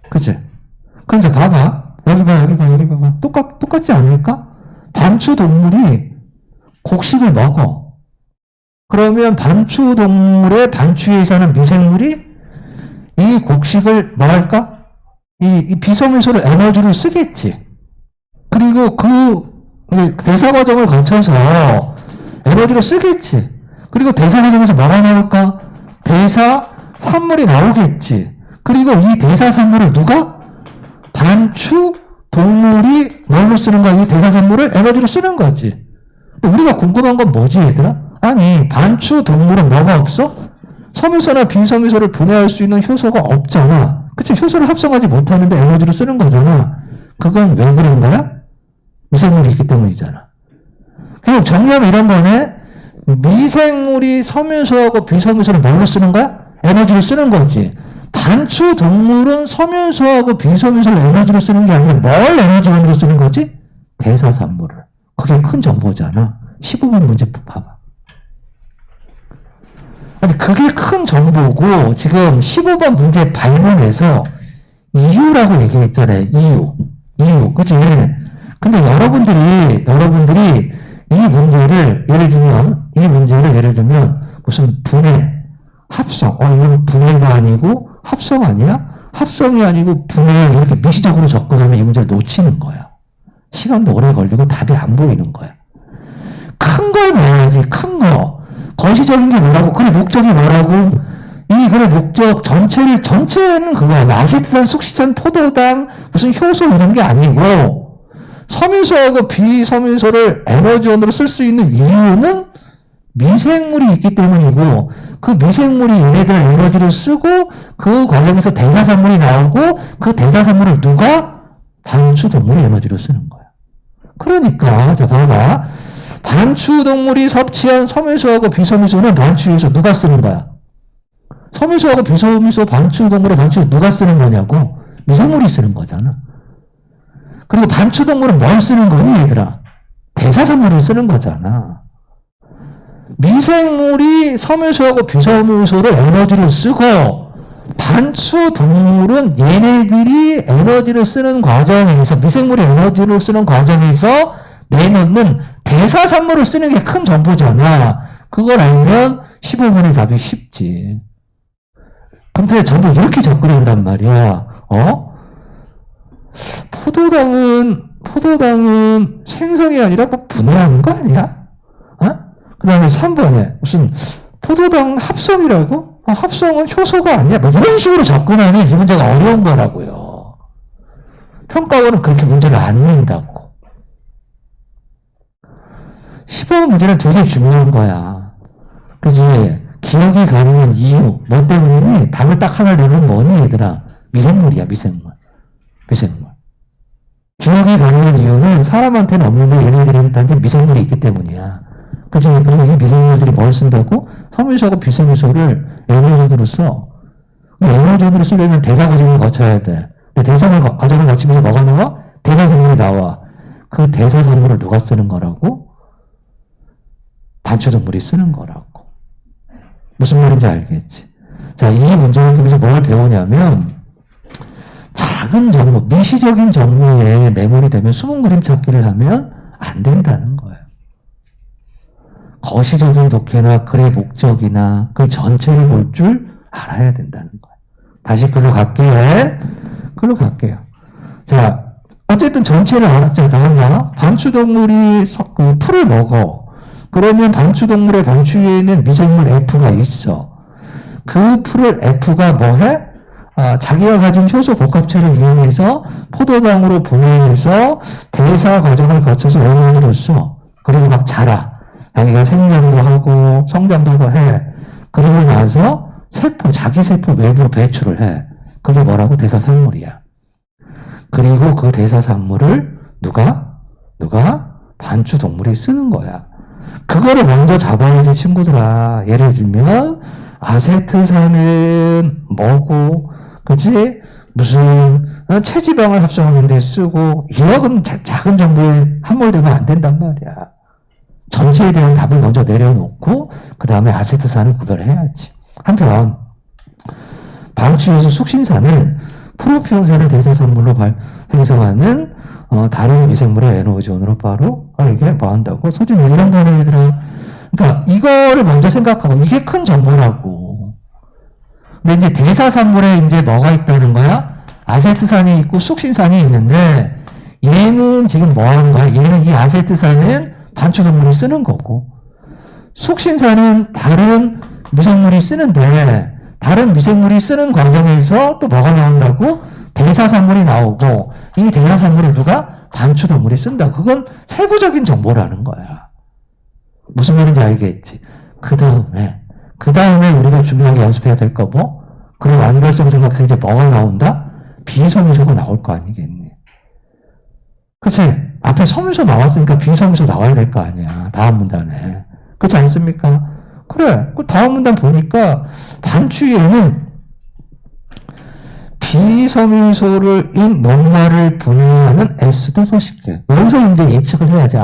그치? 그럼 이제 봐봐. 여기 봐. 똑같지 않을까? 반추 동물이 곡식을 먹어. 그러면 반추 동물의 반추에 사는 미생물이 이 곡식을 뭐 할까? 이 비섬유소를 에너지로 쓰겠지. 그리고 그 대사 과정을 거쳐서 에너지로 쓰겠지. 그리고 대사 과정에서 뭐가 나올까? 대사 산물이 나오겠지. 그리고 이 대사 산물을 누가? 반추 동물이 뭘로 쓰는 거야? 이 대사 산물을 에너지로 쓰는 거지. 우리가 궁금한 건 뭐지, 얘들아? 아니, 반추 동물은 뭐가 없어? 섬유소나 비섬유소를 분해할 수 있는 효소가 없잖아. 그치? 효소를 합성하지 못하는데 에너지로 쓰는 거잖아. 그건 왜 그런 거야? 미생물이 있기 때문이잖아. 그리고 정리하면 이런 거네. 미생물이 섬유소하고 비섬유소를 뭘로 쓰는 거야? 에너지로 쓰는 거지. 반추 동물은 섬유소하고 비섬유소를 에너지로 쓰는 게 아니라 뭘 에너지원으로 쓰는 거지? 대사산물을. 그게 큰 정보잖아. 15번 문제 봐봐. 아니, 그게 큰 정보고, 지금 15번 문제 발문에서 이유라고 얘기했잖아요. 이유. 그치? 근데 여러분들이 이 문제를 예를 들면 무슨 분해, 합성, 이건 분해가 아니고 합성 아니야? 합성이 아니고 분해 이렇게 미시적으로 접근하면 이 문제를 놓치는 거야. 시간도 오래 걸리고 답이 안 보이는 거야. 큰 걸 봐야지, 큰 거. 거시적인 게 뭐라고, 그래, 목적이 뭐라고, 그래, 목적, 전체는 그거야. 아세트산, 숙시산, 포도당, 무슨 효소 이런 게 아니고, 섬유소하고 비섬유소를 에너지원으로 쓸 수 있는 이유는 미생물이 있기 때문이고, 그 미생물이 얘네들 에너지를 쓰고, 그 과정에서 대사산물이 나오고, 그 대사산물을 누가? 반추동물이 에너지로 쓰는 거야. 그러니까, 자, 봐봐. 반추동물이 섭취한 섬유소하고 비섬유소는 반추에서 누가 쓰는 거야? 섬유소하고 비섬유소, 반추동물의 반추 누가 쓰는 거냐고? 미생물이 쓰는 거잖아. 그리고 반추동물은 뭘 쓰는 거니, 얘들아? 대사산물을 쓰는 거잖아. 미생물이 섬유소하고 비섬유소를 에너지를 쓰고, 반추동물은 얘네들이 에너지를 쓰는 과정에서, 미생물이 에너지를 쓰는 과정에서 내놓는 대사산물을 쓰는 게 큰 정보잖아. 그걸 알면 15분의 답이 쉽지. 근데 전부 이렇게 접근한단 말이야. 포도당은 생성이 아니라 뭐 분해하는 거 아니야? 그 다음에 3번에 무슨 포도당 합성이라고? 합성은 효소가 아니야. 뭐 이런 식으로 접근하면 이 문제가 어려운 거라고요. 평가원은 그렇게 문제를 안 낸다고. 15번 문제는 되게 중요한 거야. 그지? 기억이 가능한 이유. 뭐 때문이니? 답을 딱 하나 내면 뭐니, 얘들아? 미생물이야, 미생물. 기억이 가능한 이유는 사람한테는 없는데 얘네들한테 미생물이 있기 때문이야. 그지? 그리고 이 미생물들이 뭘 쓴다고? 섬유소하고 비섬유소를 에너지원으로 써. 에너지원으로 쓰려면 대사 과정을 거쳐야 돼. 근데 대사 과정을 거치면서 뭐가 나와? 대사산물이 나와. 그 대사산물을 누가 쓰는 거라고? 반추동물이 쓰는 거라고. 무슨 말인지 알겠지? 자, 이 문제를 통해서 뭘 배우냐면, 작은 정보, 미시적인 정보에 매몰이 되면 숨은 그림 찾기를 하면 안 된다는 거예요. 거시적인 독해나 글의 목적이나 그 전체를 볼 줄 알아야 된다는 거예요. 다시 글로 갈게요. 자, 어쨌든 전체를 알았잖아. 반추동물이 그 풀을 먹어. 그러면 반추동물의 반추위에는 미생물 F가 있어. 그 풀을 F가 뭐 해? 자기가 가진 효소 복합체를 이용해서 포도당으로 분해해서 대사 과정을 거쳐서 에너지로 써. 그리고 막 자라. 자기가 생장도 하고 성장도 하고 해. 그러고 나서 자기 세포 외부로 배출을 해. 그게 뭐라고? 대사산물이야. 그리고 그 대사산물을 누가? 반추동물이 쓰는 거야. 그거를 먼저 잡아야지, 친구들아. 예를 들면, 아세트산은 뭐고, 그치? 무슨, 체지방을 합성하는 데 쓰고, 이런 작은 정보에 함몰되면 안 된단 말이야. 전체에 대한 답을 먼저 내려놓고, 그 다음에 아세트산을 구별해야지. 한편, 방추에서 숙신산은 프로피온산을 대사산물로 생성하는 다른 미생물의 에너지원으로 바로 이게 뭐 한다고? 소진이 이런 거는 얘들아. 그러니까 이거를 먼저 생각하고 이게 큰 정보라고. 근데 이제 대사산물에 이제 뭐가 있다는 거야? 아세트산이 있고 숙신산이 있는데 얘는 지금 뭐 하는 거야? 얘는 이 아세트산은 반추동물이 쓰는 거고 숙신산은 다른 미생물이 쓰는데 다른 미생물이 쓰는 과정에서 또 뭐가 나온다고? 대사산물이 나오고 이 대사산물을 누가? 반추동물이 쓴다. 그건 세부적인 정보라는 거야. 무슨 말인지 알겠지? 그 다음에 우리가 중요하게 연습해야 될 거 뭐? 그리고 완결성 생각해서 이제 뭐가 나온다? 비섬유소가 나올 거 아니겠니? 그치? 앞에 섬유소 나왔으니까 비섬유소 나와야 될 거 아니야. 다음 문단에. 그렇지 않습니까? 그래. 그 다음 문단 보니까 반추위에는 비섬유소를 인 녹말을 분해하는 S도 소식해. 여기서 이제 예측을 해야지.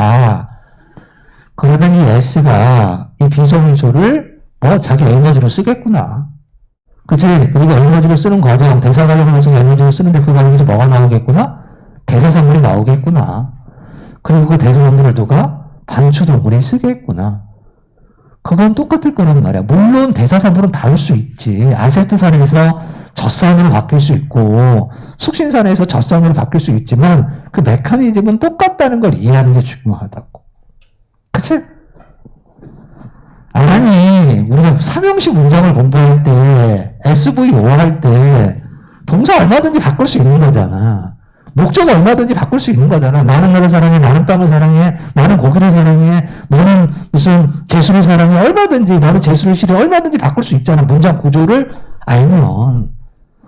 그러면 이 S가 이 비섬유소를 자기 에너지로 쓰겠구나. 그치? 그리고 에너지를 쓰는 과정, 대사 과정에서 에너지를 쓰는데 그 과정에서 뭐가 나오겠구나? 대사산물이 나오겠구나. 그리고 그 대사산물을 누가? 반추동물이 쓰겠구나. 그건 똑같을 거란 말이야. 물론 대사산물은 다를 수 있지. 아세트산에서 젖산으로 바뀔 수 있고 숙신산에서 젖산으로 바뀔 수 있지만 그 메커니즘은 똑같다는 걸 이해하는 게 중요하다고. 그치? 아니, 우리가 삼형식 문장을 공부할 때, SVO 할 때, 동사 얼마든지 바꿀 수 있는 거잖아. 목적 얼마든지 바꿀 수 있는 거잖아. 나는 너를 사랑해, 나는 빵을 사랑해, 나는 고기를 사랑해, 너는 무슨 재수를 사랑해, 얼마든지, 너는 재수를 싫어해, 얼마든지 바꿀 수 있잖아. 문장 구조를 알면.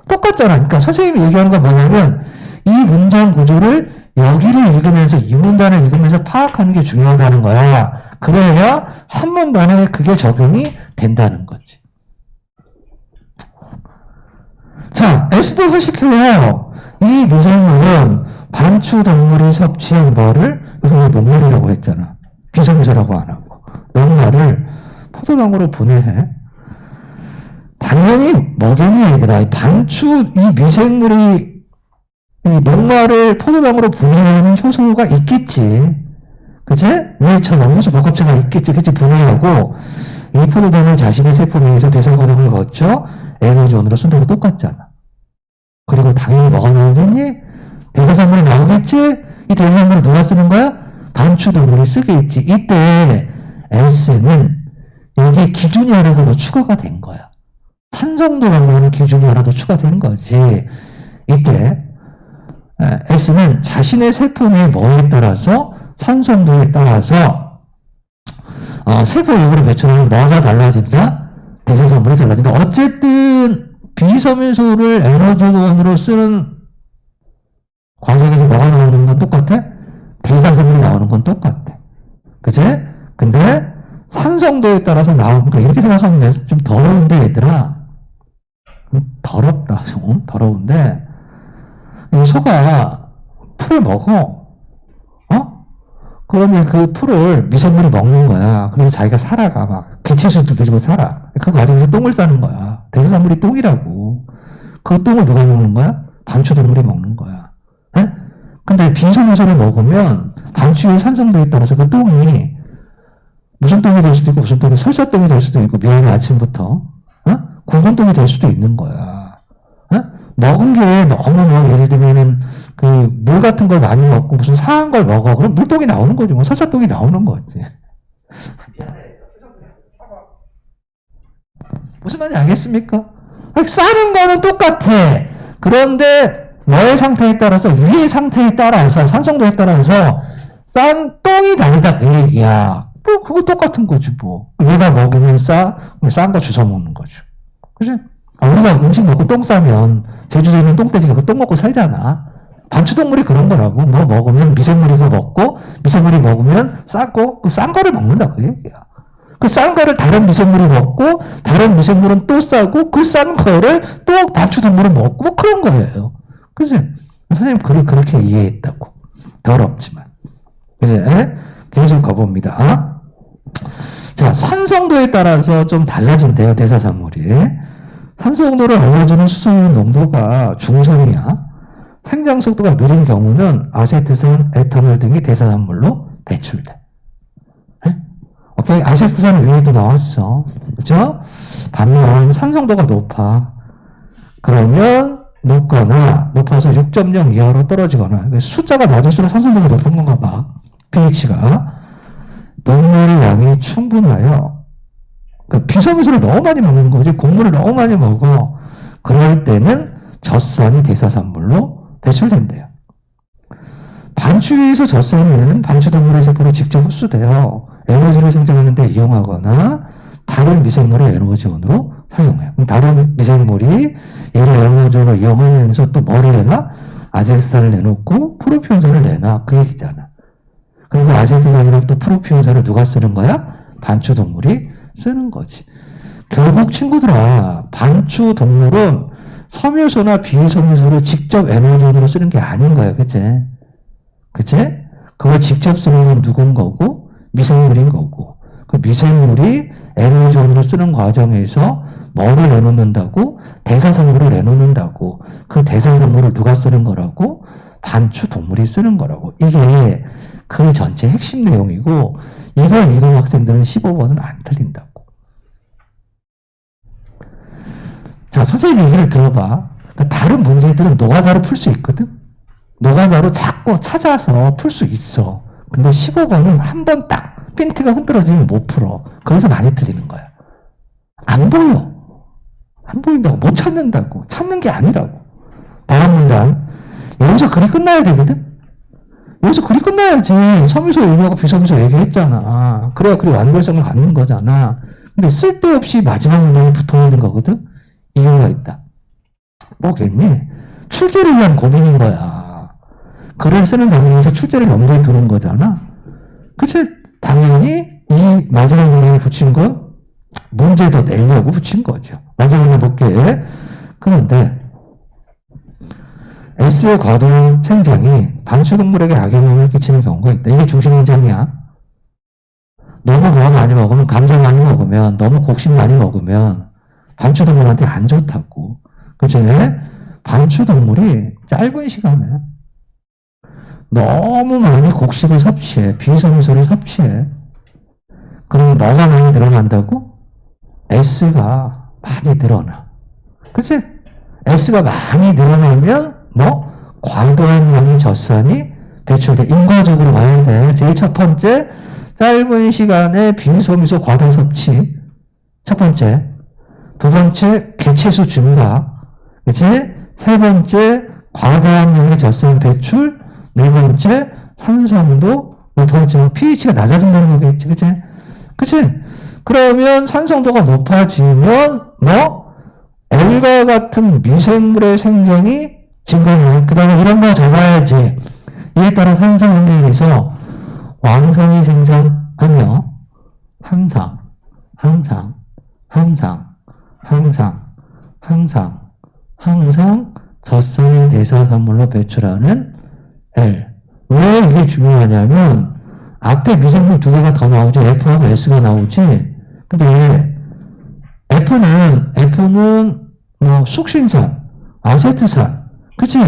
똑같잖아. 그러니까 선생님이 얘기하는 건 뭐냐면, 이 문장 구조를 여기를 읽으면서, 이 문단을 읽으면서 파악하는 게 중요하다는 거야. 그래야 3문단에 그게 적용이 된다는 거지. 자, S도 소식해요. 이 미생물은 반추동물이 섭취한 뭐를, 이거 녹말이라고 했잖아. 비성조라고 안 하고. 녹말을 포도당으로 분해해. 당연히 먹이니 얘들아. 이 미생물이 이 녹말을 포도당으로 분해하는 효소가 있겠지. 그치? 위에처럼 효소 복합체가 있겠지. 그치? 분해하고 이 포도당을 자신의 세포 내에서 대사 과정을 거쳐 에너지원으로 쓴다고 똑같잖아. 그리고 당연히 뭐가 나오겠니? 대사산물이 나오겠지? 이 대사산물을 누가 쓰는 거야? 반추동물이 쓰겠지. 이때 S는 여기 기준이 하나 더 추가가 된 거야. 산성도라고 하는 기준이 하나 더 추가된 거지. 이때 S는 자신의 세포 내 뭐에 따라서 산성도에 따라서 세포역으로 배출하는 뭐가 달라진다? 대사산물이 달라진다. 어쨌든 비섬유소를 에너지원으로 쓰는 과정에서 뭐가 나오는 건 똑같아? 대사산물이 나오는 건 똑같아. 그치? 근데 산성도에 따라서 나오니까 이렇게 생각하면 돼. 좀 더러운데 얘들아. 더럽다. 좀 더러운데 이 소가 풀을 먹어. 그러면 그 풀을 미생물이 먹는 거야. 그래서 자기가 살아가. 막 개체수도 들고 살아. 그 과정에서 똥을 싸는 거야. 대사산물이 똥이라고. 그 똥을 누가 먹는 거야? 반추동물이 먹는 거야. 에? 근데 비섬유소를 먹으면 반추의 산성도에 따라서 그 똥이 무슨 똥이 될 수도 있고 무슨 똥이 설사똥이 될 수도 있고 미안해 아침부터 굵은 똥이 될 수도 있는 거야. 먹은 게 너무 뭐 예를 들면은 그 물 같은 걸 많이 먹고 무슨 상한 걸 먹어. 그럼 물똥이 나오는 거지. 뭐 설사똥이 나오는 거지. 무슨 말인지 알겠습니까? 싸는 거는 똑같아. 그런데 너의 상태에 따라서 위의 상태에 따라서 산성도에 따라서 싼 똥이 다르다 그 얘기야. 뭐 그거 똑같은 거지 뭐. 얘가 먹으면 싼 거 주워 먹는 거죠. 그지? 우리가 음식 먹고 똥 싸면 제주도에 있는 똥돼지가 그 똥 먹고 살잖아. 반추동물이 그런 거라고. 뭐 먹으면 미생물이 그거 먹고 미생물이 먹으면 싸고 그 싼 거를 먹는다 그 얘기야. 그 싼 거를 다른 미생물이 먹고 다른 미생물은 또 싸고 그 싼 거를 또 반추동물은 먹고 뭐 그런 거예요. 그지? 선생님 그렇게 이해했다고. 더럽지만. 그지? 계속 가봅니다. 자, 산성도에 따라서 좀 달라진대요 대사산물이. 산성도를 알려주는 수소의 농도가 중성이야. 생장 속도가 느린 경우는 아세트산, 에탄올 등이 대사산물로 배출돼. 오케이? 아세트산 위에도 나왔어. 그죠? 반면 산성도가 높아. 그러면 높아서 6.0 이하로 떨어지거나 숫자가 낮을수록 산성도가 높은 건가 봐. pH가. 녹물의 양이 충분하여 비섬유소를 너무 많이 먹는 거지. 곡물을 너무 많이 먹어. 그럴 때는 젖산이 대사산물로 배출된대요. 반추위에서 젖산은 반추동물의 세포로 직접 흡수되어 에너지를 생성하는 데 이용하거나 다른 미생물의 에너지원으로 사용해요. 그럼 다른 미생물이 얘를 에너지원으로 이용하면서 또 뭐를 내나? 아세트산을 내놓고 프로피온산을 내놔. 그 얘기잖아. 그리고 아세트산이랑 또 프로피온산을 누가 쓰는 거야? 반추동물이 쓰는 거지. 결국 친구들아, 반추동물은 섬유소나 비섬유소를 직접 에너지원으로 쓰는 게 아닌 거야. 그치? 그치? 그걸 직접 쓰는 건 누군 거고? 미생물인 거고. 그 미생물이 에너지원으로 쓰는 과정에서 뭐를 내놓는다고? 대사성물을 내놓는다고. 그 대사성물을 누가 쓰는 거라고? 반추 동물이 쓰는 거라고. 이게 그 전체 핵심 내용이고 이걸 읽은 학생들은 15번은 안 틀린다고. 자, 선생님 얘기를 들어봐. 다른 문제들은 노가다로 풀 수 있거든? 노가다로 자꾸 찾아서 풀 수 있어. 근데 15번은 한 번 딱 핀트가 흔들어지면 못 풀어. 그래서 많이 틀리는 거야. 안 보여. 안 보인다고. 못 찾는다고. 찾는 게 아니라고. 다음 문장. 여기서 글이 끝나야 되거든? 여기서 글이 끝나야지. 섬유소 얘기하고 비섬유소 얘기했잖아. 그래야 글이 완결성을 갖는 거잖아. 근데 쓸데없이 마지막 문장이 붙어 있는 거거든? 이유가 있다. 뭐겠니? 출제를 위한 고민인 거야. 글을 쓰는 단계에서 출제를 염두에 두는 거잖아. 그치? 당연히 이 마지막 문장에 붙인 건 문제도 내려고 붙인 거죠. 마지막 문장 볼게. 그런데 S의 과도한 생장이 반추동물에게 악영향을 끼치는 경우가 있다. 이게 중심문장이야. 너무 뭐 많이 먹으면, 감자 많이 먹으면, 너무 곡식 많이 먹으면 반추동물한테 안 좋다고. 그치? 반추동물이 짧은 시간에 너무 많이 곡식을 섭취해. 비섬유소를 섭취해. 그러면 뭐가 많이 늘어난다고? S가 많이 늘어나. 그치? S가 많이 늘어나면 뭐? 과도한 양의 젖산이 배출돼. 인과적으로 봐야 돼. 제일 첫 번째, 짧은 시간에 비섬유소 과다 섭취. 첫 번째. 두 번째, 개체수 증가. 그치? 세 번째, 과다한 양의 젖산 배출. 네 번째, 산성도 높아지면 pH가 낮아진다는 거겠지. 그치? 그치? 그러면 산성도가 높아지면 뭐? L과 같은 미생물의 생성이 증가해요. 그 다음에 이런 거 적어야지. 이에 따라 산성 환경에서 왕성이 생성하며 항상 젖산을 대사산물로 배출하는 L. 왜 이게 중요하냐면 앞에 미생물 두 개가 더 나오죠. F하고 S가 나오지. 근데 F는 뭐 숙신산, 아세트산, 그치?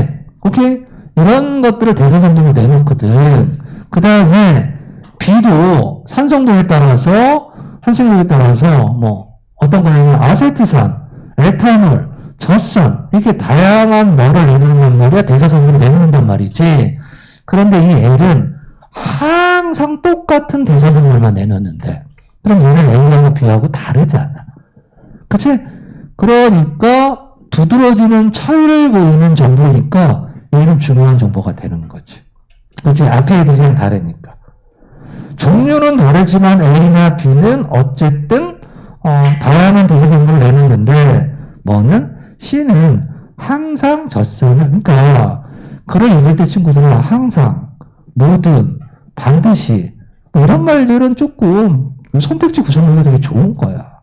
오케이? 이런 것들을 대사산물로 내놓거든. 그 다음에 B도 산성도에 따라서 뭐 어떤 거냐면 아세트산, 에탄올, 젖산 이렇게 다양한 뭐를 내놓는 말이야. 대사산물을 내놓는단 말이지. 그런데 이 L은 항상 똑같은 대사산물만 내놓는데 그럼 얘는 A하고 B하고 다르잖아. 그치? 그러니까 두드러지는 차이를 보이는 정보니까 얘는 중요한 정보가 되는 거지. 그치? 앞에 애들이랑 다르니까. 종류는 다르지만 A나 B는 어쨌든 다양한 대사산물을 내놓는데 뭐는? C는 항상 젖산을 그러니까 글을 읽을 때 친구들은 항상, 모든, 반드시 뭐 이런 말들은 조금 선택지 구성력이 되게 좋은 거야.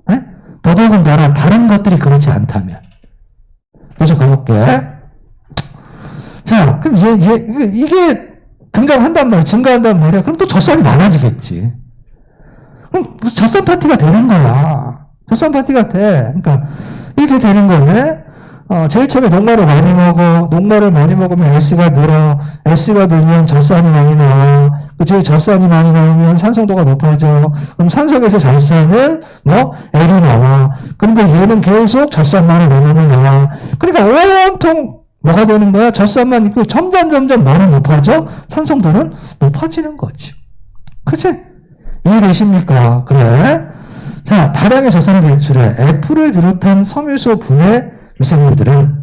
네? 더더군다나 다른 것들이 그렇지 않다면. 계속 가볼게. 자, 그럼 이게 등장한단 말이야. 증가한단 말이야. 그럼 또 젖산이 많아지겠지. 그럼 젖산 파티가 되는 거야. 젖산 파티가 돼. 그러니까 이렇게 되는 거네. 제일 처음에 녹말을 많이 먹어. 녹말을 많이 먹으면 S가 늘어. S가 늘면 젖산이 많이 나와. 그치? 젖산이 많이 나오면 산성도가 높아져. 그럼 산성에서 젖산은 뭐? L이 나와. 그런데 얘는 계속 젖산만을 내놓으면 나와. 그러니까 온통 뭐가 되는 거야? 젖산만 있고 점점 뭐는 높아져? 산성도는 높아지는 거지. 그치? 이해되십니까? 그래. 자, 다량의 젖산을 배출해. F를 비롯한 섬유소 분해 미생물들은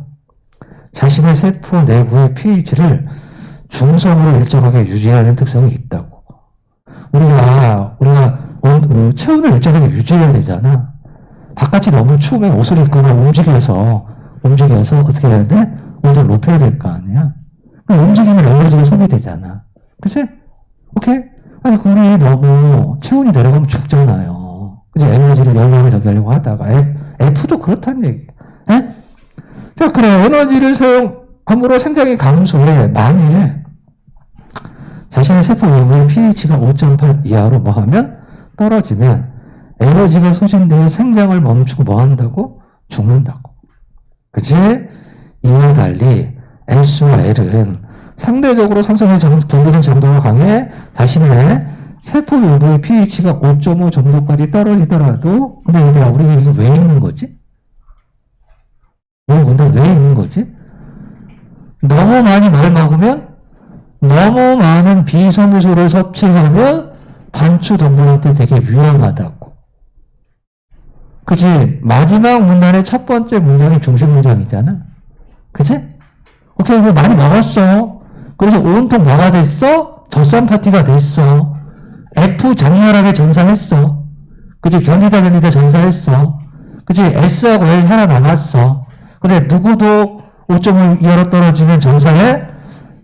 자신의 세포 내부의 pH를 중성으로 일정하게 유지하는 특성이 있다고. 우리가 체온을 일정하게 유지해야 되잖아. 바깥이 너무 추우면 옷을 입거나 움직여서 어떻게 해야 돼? 온도를 높여야 될 거 아니야? 그럼 움직이면 에너지가 소비되잖아. 그치? 오케이? 아니, 우리 너무 체온이 내려가면 죽잖아요. 그치? 에너지를 열량을 저기 하려고 하다가. F도 그렇다는 얘기야. 에? 자, 그래. 에너지를 사용함으로 생장이 감소해. 만일 자신의 세포 내부의 pH가 5.8 이하로 뭐 하면 떨어지면 에너지가 소진되어 생장을 멈추고 뭐 한다고? 죽는다고. 그치? 이와 달리 S와 L은 상대적으로 산성의 견디는 정도가 강해 자신의 세포 일부의 pH가 5.5 정도까지 떨어지더라도 근데 얘들아 우리가 이거 왜 읽는 거지? 이거 근데 왜 읽는 거지? 너무 많이 말 먹으면 너무 많은 비섬유소를 섭취하면 반추 동물한테 되게 위험하다고. 그치? 마지막 문단의 첫 번째 문장이 중심 문장이잖아. 그치? 오케이, 이거 많이 먹었어. 그래서 온통 뭐가 됐어? 젖산 파티가 됐어. F 장렬하게 전사했어. 그치? 견디다 전사했어. 그치? S하고 L 살아남았어. 근데 누구도 5.5 이하로 떨어지면 전사해?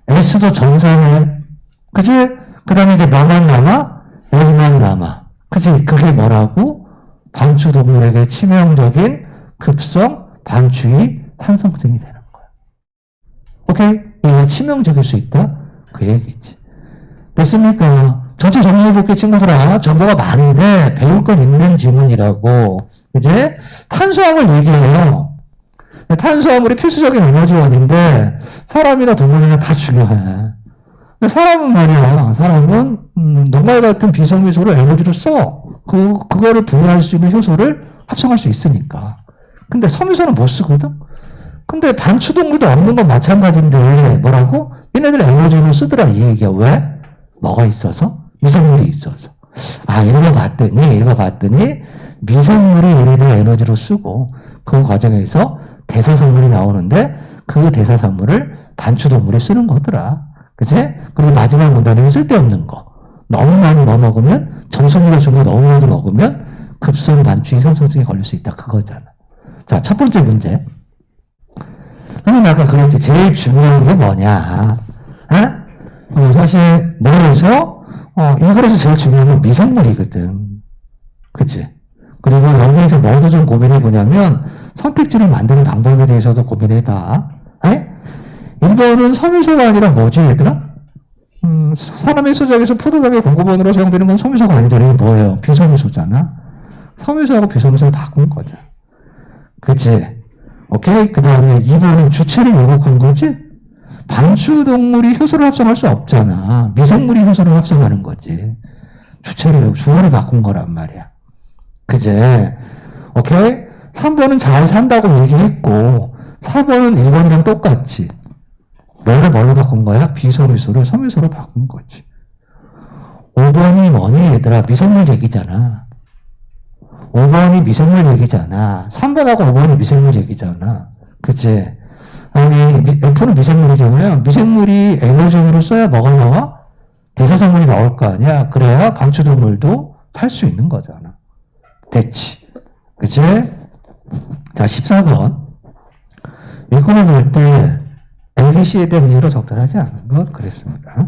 S도 전사해. 그치? 그 다음에 이제 뭐만 남아? L만 남아. 그치? 그게 뭐라고? 반추 동물에게 치명적인 급성 반추위 산성증이 되는 거야. 오케이? 이게 치명적일 수 있다? 그 얘기지. 됐습니까? 전체 정리해볼게 친구들아. 정보가 많은데 배울 건 있는 지문이라고. 이제 탄수화물 얘기해요. 탄수화물이 필수적인 에너지원인데 사람이나 동물이나 다 중요해. 근데 사람은 말이야. 사람은 녹말 같은 비성미소를 에너지로 써. 그거를 분해할 수 있는 효소를 합성할 수 있으니까. 근데 섬유소는 못 쓰거든? 근데 반추동물도 없는 건 마찬가지인데 뭐라고? 얘네들 에너지로 쓰더라 이 얘기야. 왜? 뭐가 있어서? 미생물이 있어서. 아 읽어봤더니 미생물이 얘네들 에너지로 쓰고 그 과정에서 대사성물이 나오는데 그 대사성물을 반추동물이 쓰는 거더라. 그치? 그리고 마지막 문단에는 쓸데없는 거. 너무 많이 먹으면 정성미가 좋은 거 너무 많이 먹으면 급성 반추위 산성증에 걸릴 수 있다. 그거잖아. 자, 첫 번째 문제. 선생님 아까 그랬지. 제일 중요한 게 뭐냐. 사실 뭐래서 이거에서 제일 중요한 건 미생물이거든. 그치? 그리고 여기에서 뭐도 좀 고민해보냐면 선택지를 만드는 방법에 대해서도 고민해봐. 1번은 섬유소가 아니라 뭐지 얘들아? 사람의 소작에서 포도당의 공급원으로 사용되는 건 섬유소가 아니잖아. 이게 뭐예요? 비섬유소잖아. 섬유소하고 비섬유소를 바꾼 거죠. 그치? 오케이? 그 다음에 2번은 주체를 왜곡한 거지? 반추동물이 효소를 합성할 수 없잖아. 미생물이 효소를 합성하는 거지. 주어를 바꾼 거란 말이야. 그제? 오케이? 3번은 잘 산다고 얘기했고 4번은 1번이랑 똑같지. 뭐를 뭘로 바꾼 거야? 비섬유소를 섬유소로 바꾼 거지. 5번이 뭐니 얘들아? 미생물 얘기잖아. 5번이 미생물 얘기잖아. 3번하고 5번이 미생물 얘기잖아. 그치? 아니 F는 미생물이잖아요. 미생물이 에너지원으로 써야 뭐가 나와? 대사성분이 나올 거 아니야. 그래야 반추동물도 할 수 있는 거잖아. 됐지? 그치? 자 14번 읽고만 볼 때 ABC에 대한 이유로 적절하지 않은 것 그랬습니다.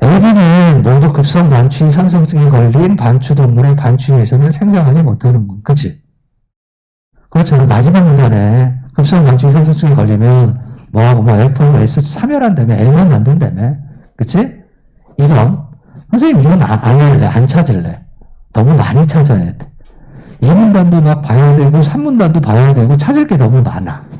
AB는 모두 급성 반추위 산성증에 걸린 반추동물의 반추위에서는 생장하지 못하는 군. 그치? 그렇잖아. 마지막 문단에 급성 반추위 산성증에 걸리면 뭐하고 F하고 S 사멸한다며 L만 만든다며. 그치? 이건 선생님 이건 안 할래. 안 찾을래. 너무 많이 찾아야 돼. 2문단도 막 봐야 되고 3문단도 봐야 되고 찾을 게 너무 많아.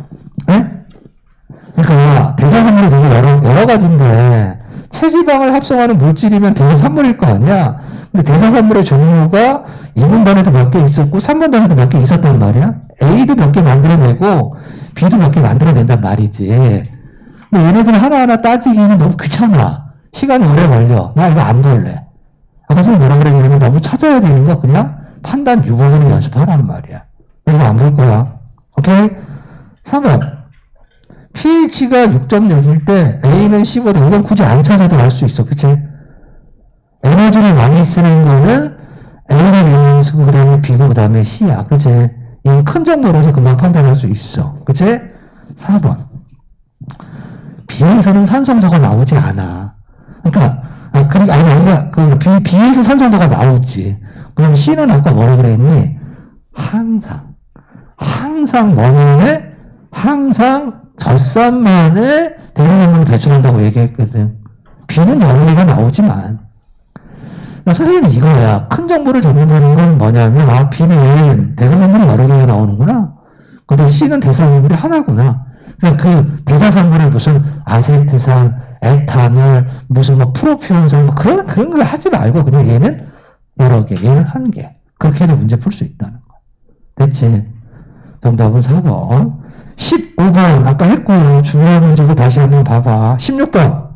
그러니까 대사산물이 되게 여러 가지인데 체지방을 합성하는 물질이면 대사산물일 거 아니야. 근데 대사산물의 종류가 2문단에도 몇 개 있었고 3문단에도 몇 개 있었단 말이야. A도 몇 개 만들어내고 B도 몇 개 만들어낸단 말이지. 근데 얘네들 하나하나 따지기는 너무 귀찮아. 시간이 오래 걸려. 나 이거 안 볼래. 아까 선생님 뭐라 그랬냐면 너무 찾아야 되는 거 그냥 판단 유보하는 연습하라는 말이야. 이거 안 볼 거야. 오케이? 3번. pH가 6.0일 때 A는 15도. 이건 굳이 안 찾아도 알 수 있어. 그치? 에너지를 많이 쓰는 거는 A가 A는 쓰고 그 다음에 B고 그 다음에 C야. 그치? 이 큰 정보로서 금방 판단할 수 있어. 그치? 4번. B에서는 산성도가 나오지 않아. 그러니까 B에서 산성도가 나오지. 그럼 C는 아까 뭐라 그랬니? 항상 뭐냐면 항상 젖산만을 대사성분을 배출한다고 얘기했거든. B는 영리가 나오지만 그러니까 선생님은 이거야. 큰 정보를 잡는다는 건 뭐냐면, 아, B는 대사산물이 여러 개가 나오는구나. 근데 C는 대사산물이 하나구나. 그러니까 그 대사산물을 무슨 아세트산, 에탄올, 무슨 뭐 프로피온산, 뭐 그런 걸 하지 말고, 그냥 얘는 여러 개, 얘는 한 개. 그렇게 해도 문제 풀 수 있다는 거야. 됐지? 정답은 4번. 15번, 아까 했고요. 중요한 문제고 다시 한번 봐봐. 16번.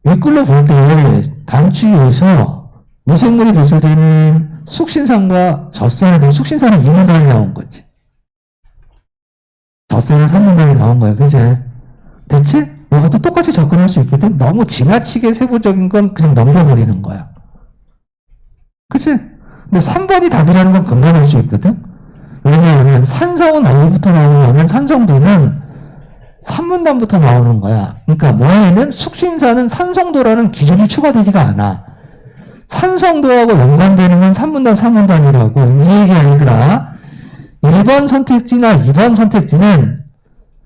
윗글로 볼 때 단추에서 미생물이 배출되는 숙신산과 젖산에 대한 숙신산은 2문단이 나온 거지. 젖산은 3문단이 나온 거야. 그지? 됐지? 이것도 똑같이 접근할 수 있거든. 너무 지나치게 세부적인 건 그냥 넘겨버리는 거야. 그치? 근데 3번이 답이라는 건 금방 알 수 있거든? 왜냐하면 산성은 어디부터 나오냐면 산성도는 3문단부터 나오는 거야. 그러니까 뭐에는 숙신산은 산성도라는 기준이 추가되지가 않아. 산성도하고 연관되는 건 3문단, 4문단이라고. 이 얘기 아니더라. 1번 선택지나 2번 선택지는,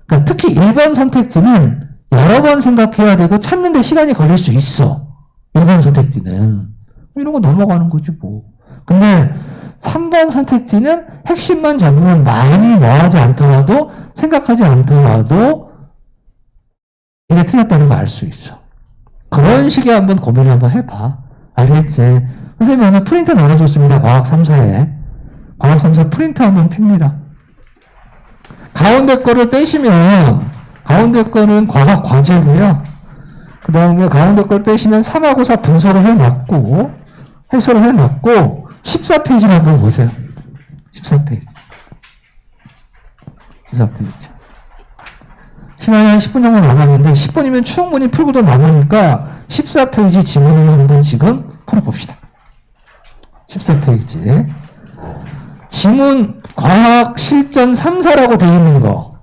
그러니까 특히 1번 선택지는 여러 번 생각해야 되고 찾는데 시간이 걸릴 수 있어. 1번 선택지는. 이런 거 넘어가는 거지 뭐. 근데 3번 선택지는 핵심만 잡으면 많이 뭐하지 않더라도 생각하지 않더라도 이게 틀렸다는 거 알 수 있어. 그런 식의 한번 고민을 한번 해봐. 알겠지? 선생님이 오늘 프린터 나눠줬습니다. 과학 3사에. 과학 3사 프린터 한번 핍니다. 가운데 거를 빼시면 가운데 거는 과학 과제고요. 그 다음에 가운데 걸 빼시면 3하고 4 분석을 해놨고 해설을 해놨고 14페이지를 한번 보세요. 14페이지. 14페이지. 시간이 한 10분 정도 남았는데 10분이면 충분히 풀고도 남으니까 14페이지 지문을 한번 지금 풀어봅시다. 14페이지. 지문 과학 실전 3사라고 되어 있는 거.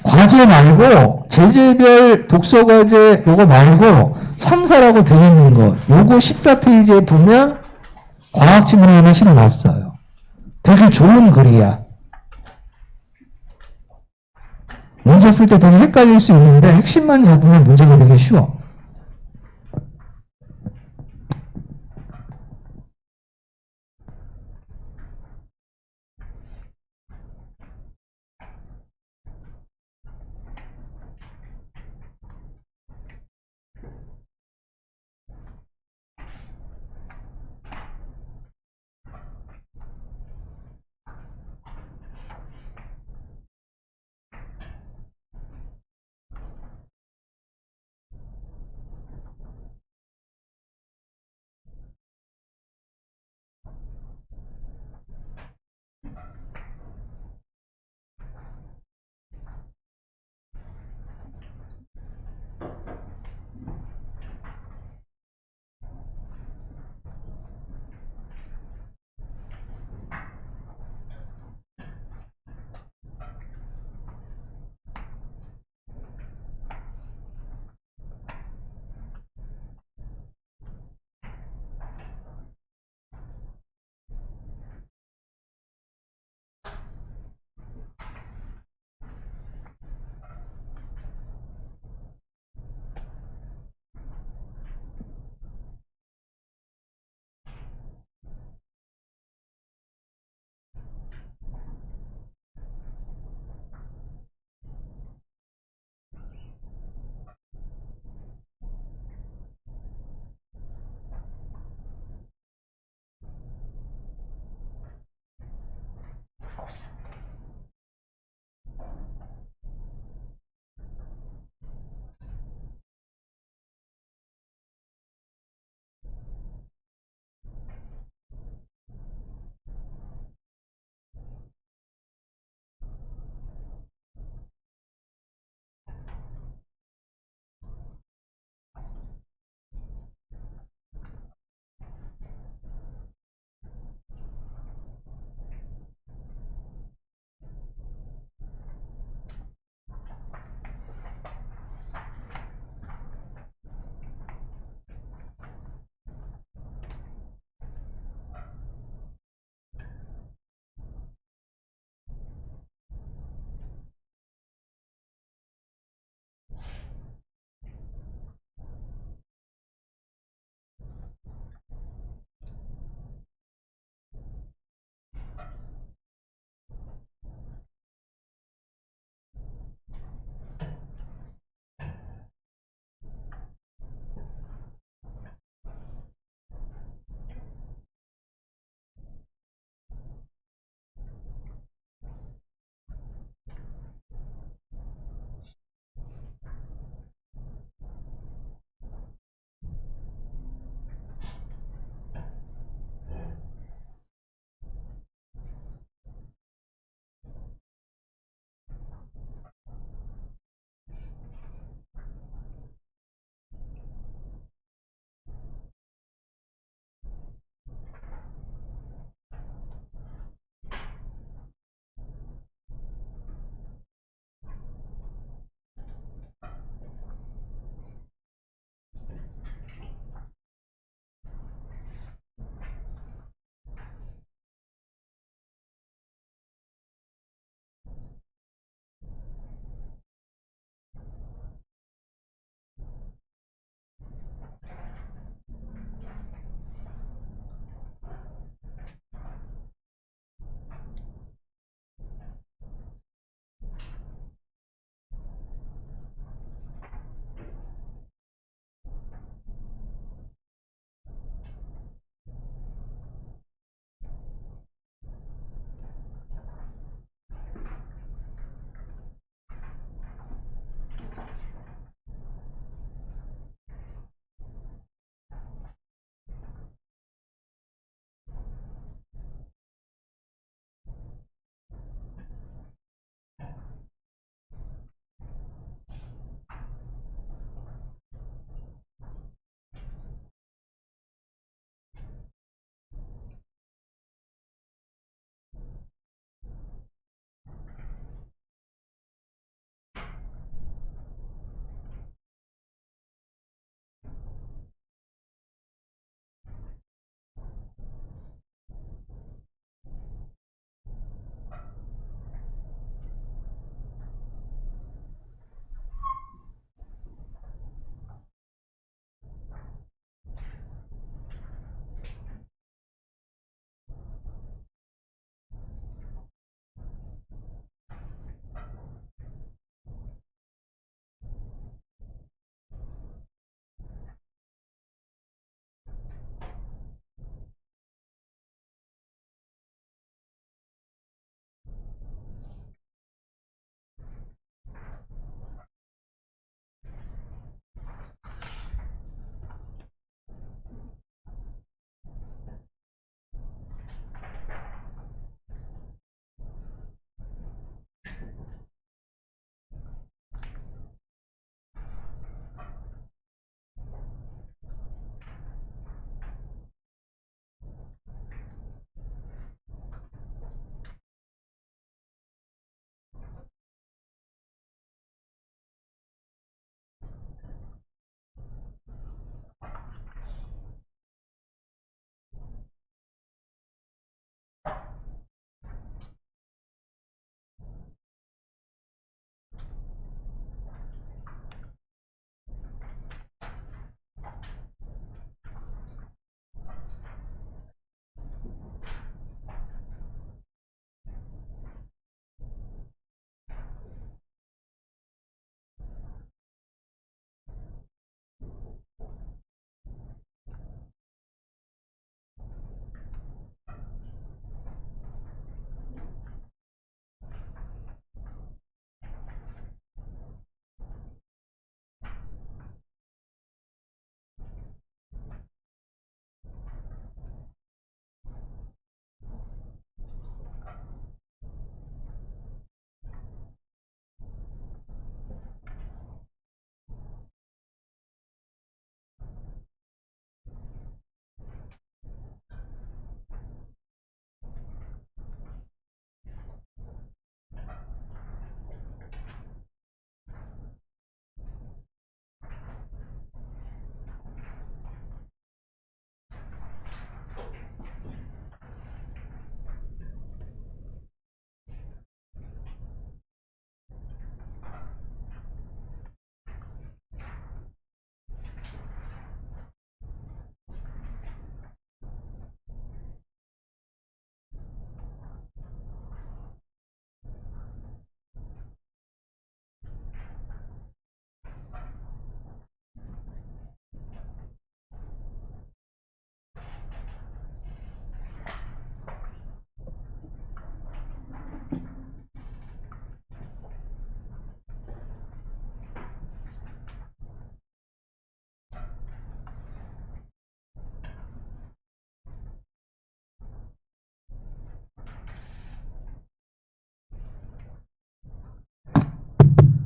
과제 말고 제재별 독서과제 요거 말고 3사라고 되어 있는 거. 요거 14페이지에 보면 과학 지문을 하나 실어놨어요. 되게 좋은 글이야. 문제 풀 때 되게 헷갈릴 수 있는데 핵심만 잡으면 문제가 되게 쉬워.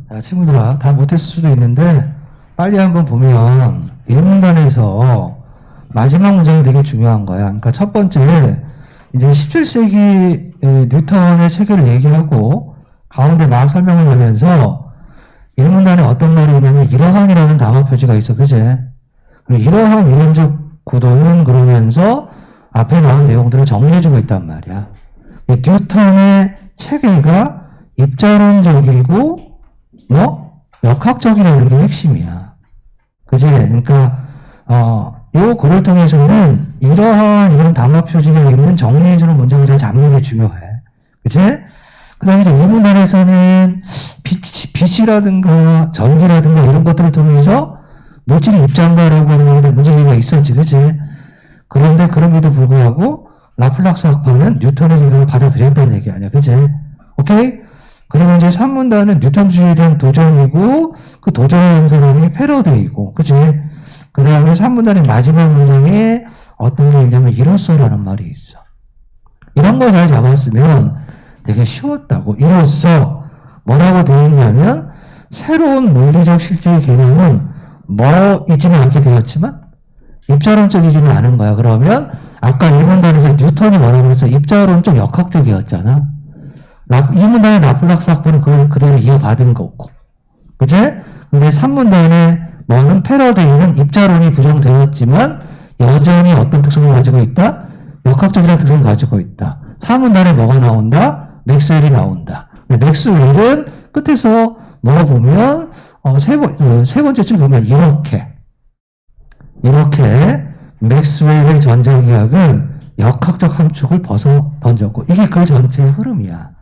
자, 친구들아, 다 못했을 수도 있는데, 빨리 한번 보면, 1문단에서 마지막 문장이 되게 중요한 거야. 그러니까 첫 번째, 이제 17세기 뉴턴의 체계를 얘기하고, 가운데 막 설명을 하면서, 1문단에 어떤 말이 있냐면, 이러한이라는 단어 표지가 있어, 그제? 이러한 이론적 구도는 그러면서, 앞에 나온 내용들을 정리해주고 있단 말이야. 뉴턴의 체계가 입자론적이고, 역학적이라는 게 핵심이야. 그지? 그러니까, 요 글을 통해서는 이런 단어 표지가 있는 정리해주는 문장을 잘 잡는 게 중요해. 그지? 그 다음에 이제 이문단에서는 빛이라든가 전기라든가 이런 것들을 통해서 물질이 입자인가라고 하는 데 문제제기가 있었지. 그지? 그런데 그럼에도 불구하고 라플락스 학파는 뉴턴의 생각을 받아들였다는 얘기 아니야. 그지? 오케이? 그리고 이제 3문단은 뉴턴주의에 대한 도전이고, 그 도전을 한 사람이 패러데이고, 그치? 그 다음에 3문단의 마지막 문장에 어떤 게 있냐면, 이로써라는 말이 있어. 이런 거 잘 잡았으면 되게 쉬웠다고. 이로써 뭐라고 되어 있냐면, 새로운 물리적 실제의 개념은 뭐이지는 않게 되었지만, 입자론적이지는 않은 거야. 그러면, 아까 1문단에서 뉴턴이 뭐라고 했어? 입자론적 역학적이었잖아. 이 문단의 라플락스 학파는 그걸 그대로 이어받은 거고. 그제? 근데 3문단의 뭐는 패러데이는 입자론이 부정되었지만 여전히 어떤 특성을 가지고 있다? 역학적이라는 특성을 가지고 있다. 4문단에 뭐가 나온다? 맥스웰이 나온다. 맥스웰은 끝에서 뭐 보면 세 번째 줄 보면 이렇게 맥스웰의 전자기학은 역학적 함축을 벗어 던졌고 이게 그 전체의 흐름이야.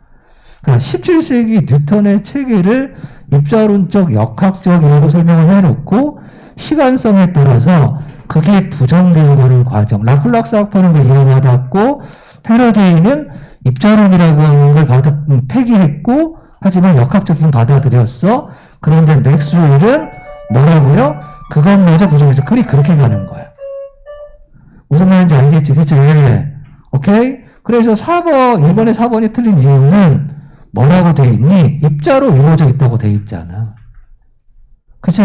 그러니까 17세기 뉴턴의 체계를 입자론적, 역학적이라고 설명을 해놓고 시간성에 따라서 그게 부정되어 가는 과정. 라플락스 학파는 그 이어받았고 패러데이는 입자론이라고 하는 걸 폐기했고 하지만 역학적인 받아들였어. 그런데 맥스웰은 뭐라고요? 그것마저 부정해서 글이 그렇게 가는 거야. 무슨 말인지 알겠지? 그치? 오케이? 그래서 1번에 4번이 틀린 이유는 뭐라고 돼 있니? 입자로 이루어져 있다고 돼 있잖아. 그치?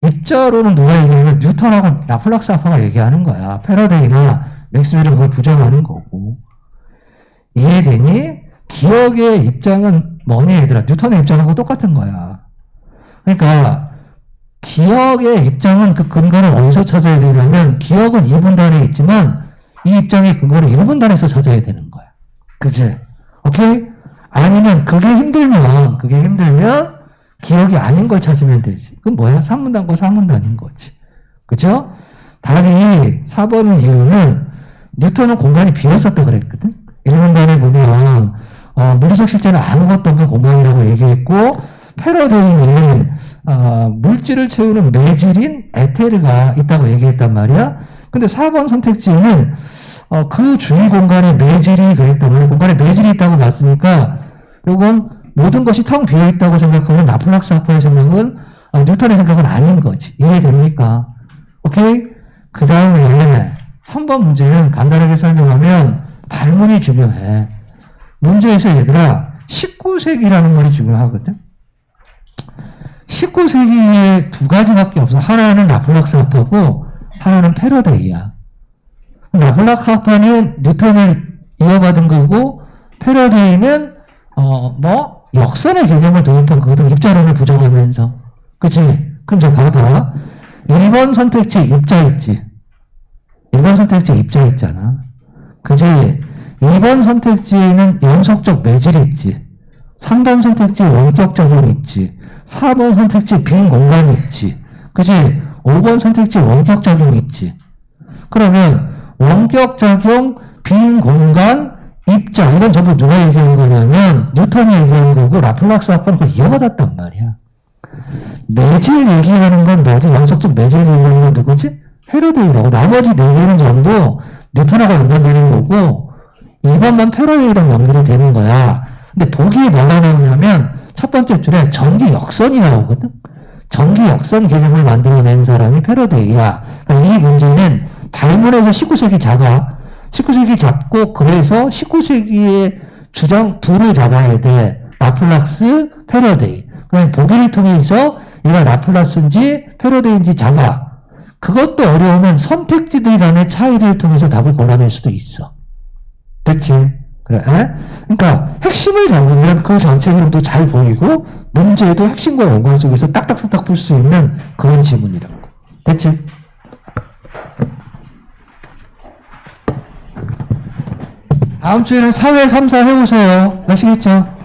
입자로는 누가 얘기하면 뉴턴하고 라플락스 학파가 얘기하는 거야. 패러데이나 맥스웰은 그걸 부정하는 거고. 이해되니? 기억의 입장은 뭐니 얘들아? 뉴턴의 입장하고 똑같은 거야. 그러니까 기억의 입장은 그 근거를 어디서 찾아야 되냐면 기억은 2분단에 있지만 이 입장의 근거를 1분단에서 찾아야 되는 거야. 그치? 오케이? 아니면 그게 힘들면 기억이 아닌 걸 찾으면 되지. 그건 뭐야? 3문단과 4문단인 거지. 그죠? 답이 4번인 이유는 뉴턴은 공간이 비었었다 그랬거든? 1문단에 보면 물리적 실제는 아무것도 없는 공간이라고 얘기했고 패러데이는 물질을 채우는 매질인 에테르가 있다고 얘기했단 말이야. 근데 4번 선택지는 그 주위 공간에 매질이 그랬단 말이야. 공간에 매질이 있다고 봤으니까 이건 모든 것이 텅 비어 있다고 생각하면 라플락스 학파의 생각은 뉴턴의 생각은 아닌 거지. 이해됩니까? 오케이? 그 다음에 3번 문제는 간단하게 설명하면 발문이 중요해. 문제에서 얘들아 19세기라는 말이 중요하거든. 19세기에 두 가지밖에 없어. 하나는 라플락스 학파고 하나는 패러데이야. 라플락스 학파는 뉴턴을 이어받은 거고 패러데이는 역선의 개념을 도입한 거거든. 입자론을 부정하면서. 그치? 그럼 저 봐봐. 1번 선택지 입자 있지. 1번 선택지 입자 있잖아. 그치? 2번 선택지에는 연속적 매질이 있지. 3번 선택지 원격 적용 있지. 4번 선택지 빈 공간이 있지. 그치? 5번 선택지 원격 적용 있지. 그러면 원격 적용, 빈 공간, 입자 이건 전부 누가 얘기한 거냐면 뉴턴이 얘기한 거고 라플락스 학파는 그걸 이어받았단 말이야. 매질 얘기하는 건 뭐지? 연속적 매질 얘기하는 건 누구지? 패러데이라고. 나머지 4개는 전부 뉴턴하고 연관되는 거고 2번만 패러데이랑 연결이 되는 거야. 근데 보기에 뭐가 나오냐면 첫 번째 줄에 전기 역선이 나오거든. 전기 역선 개념을 만들어낸 사람이 패러데이야. 그러니까 이 문제는 발문에서 19세기 잡아. 19세기 잡고 그래서 19세기의 주장 둘을 잡아야 돼. 라플락스, 패러데이. 그냥 보기를 통해서 얘가 라플라스인지 패러데인지 잡아. 그것도 어려우면 선택지들 간의 차이를 통해서 답을 골라낼 수도 있어. 됐지? 그래. 에? 그러니까 핵심을 잡으면 그 전체 흐름도 잘 보이고 문제도 핵심과 연관 속에서 딱딱딱딱 풀 수 있는 그런 지문이라고. 됐지? 다음 주에는 사회 3, 4 해보세요. 아시겠죠?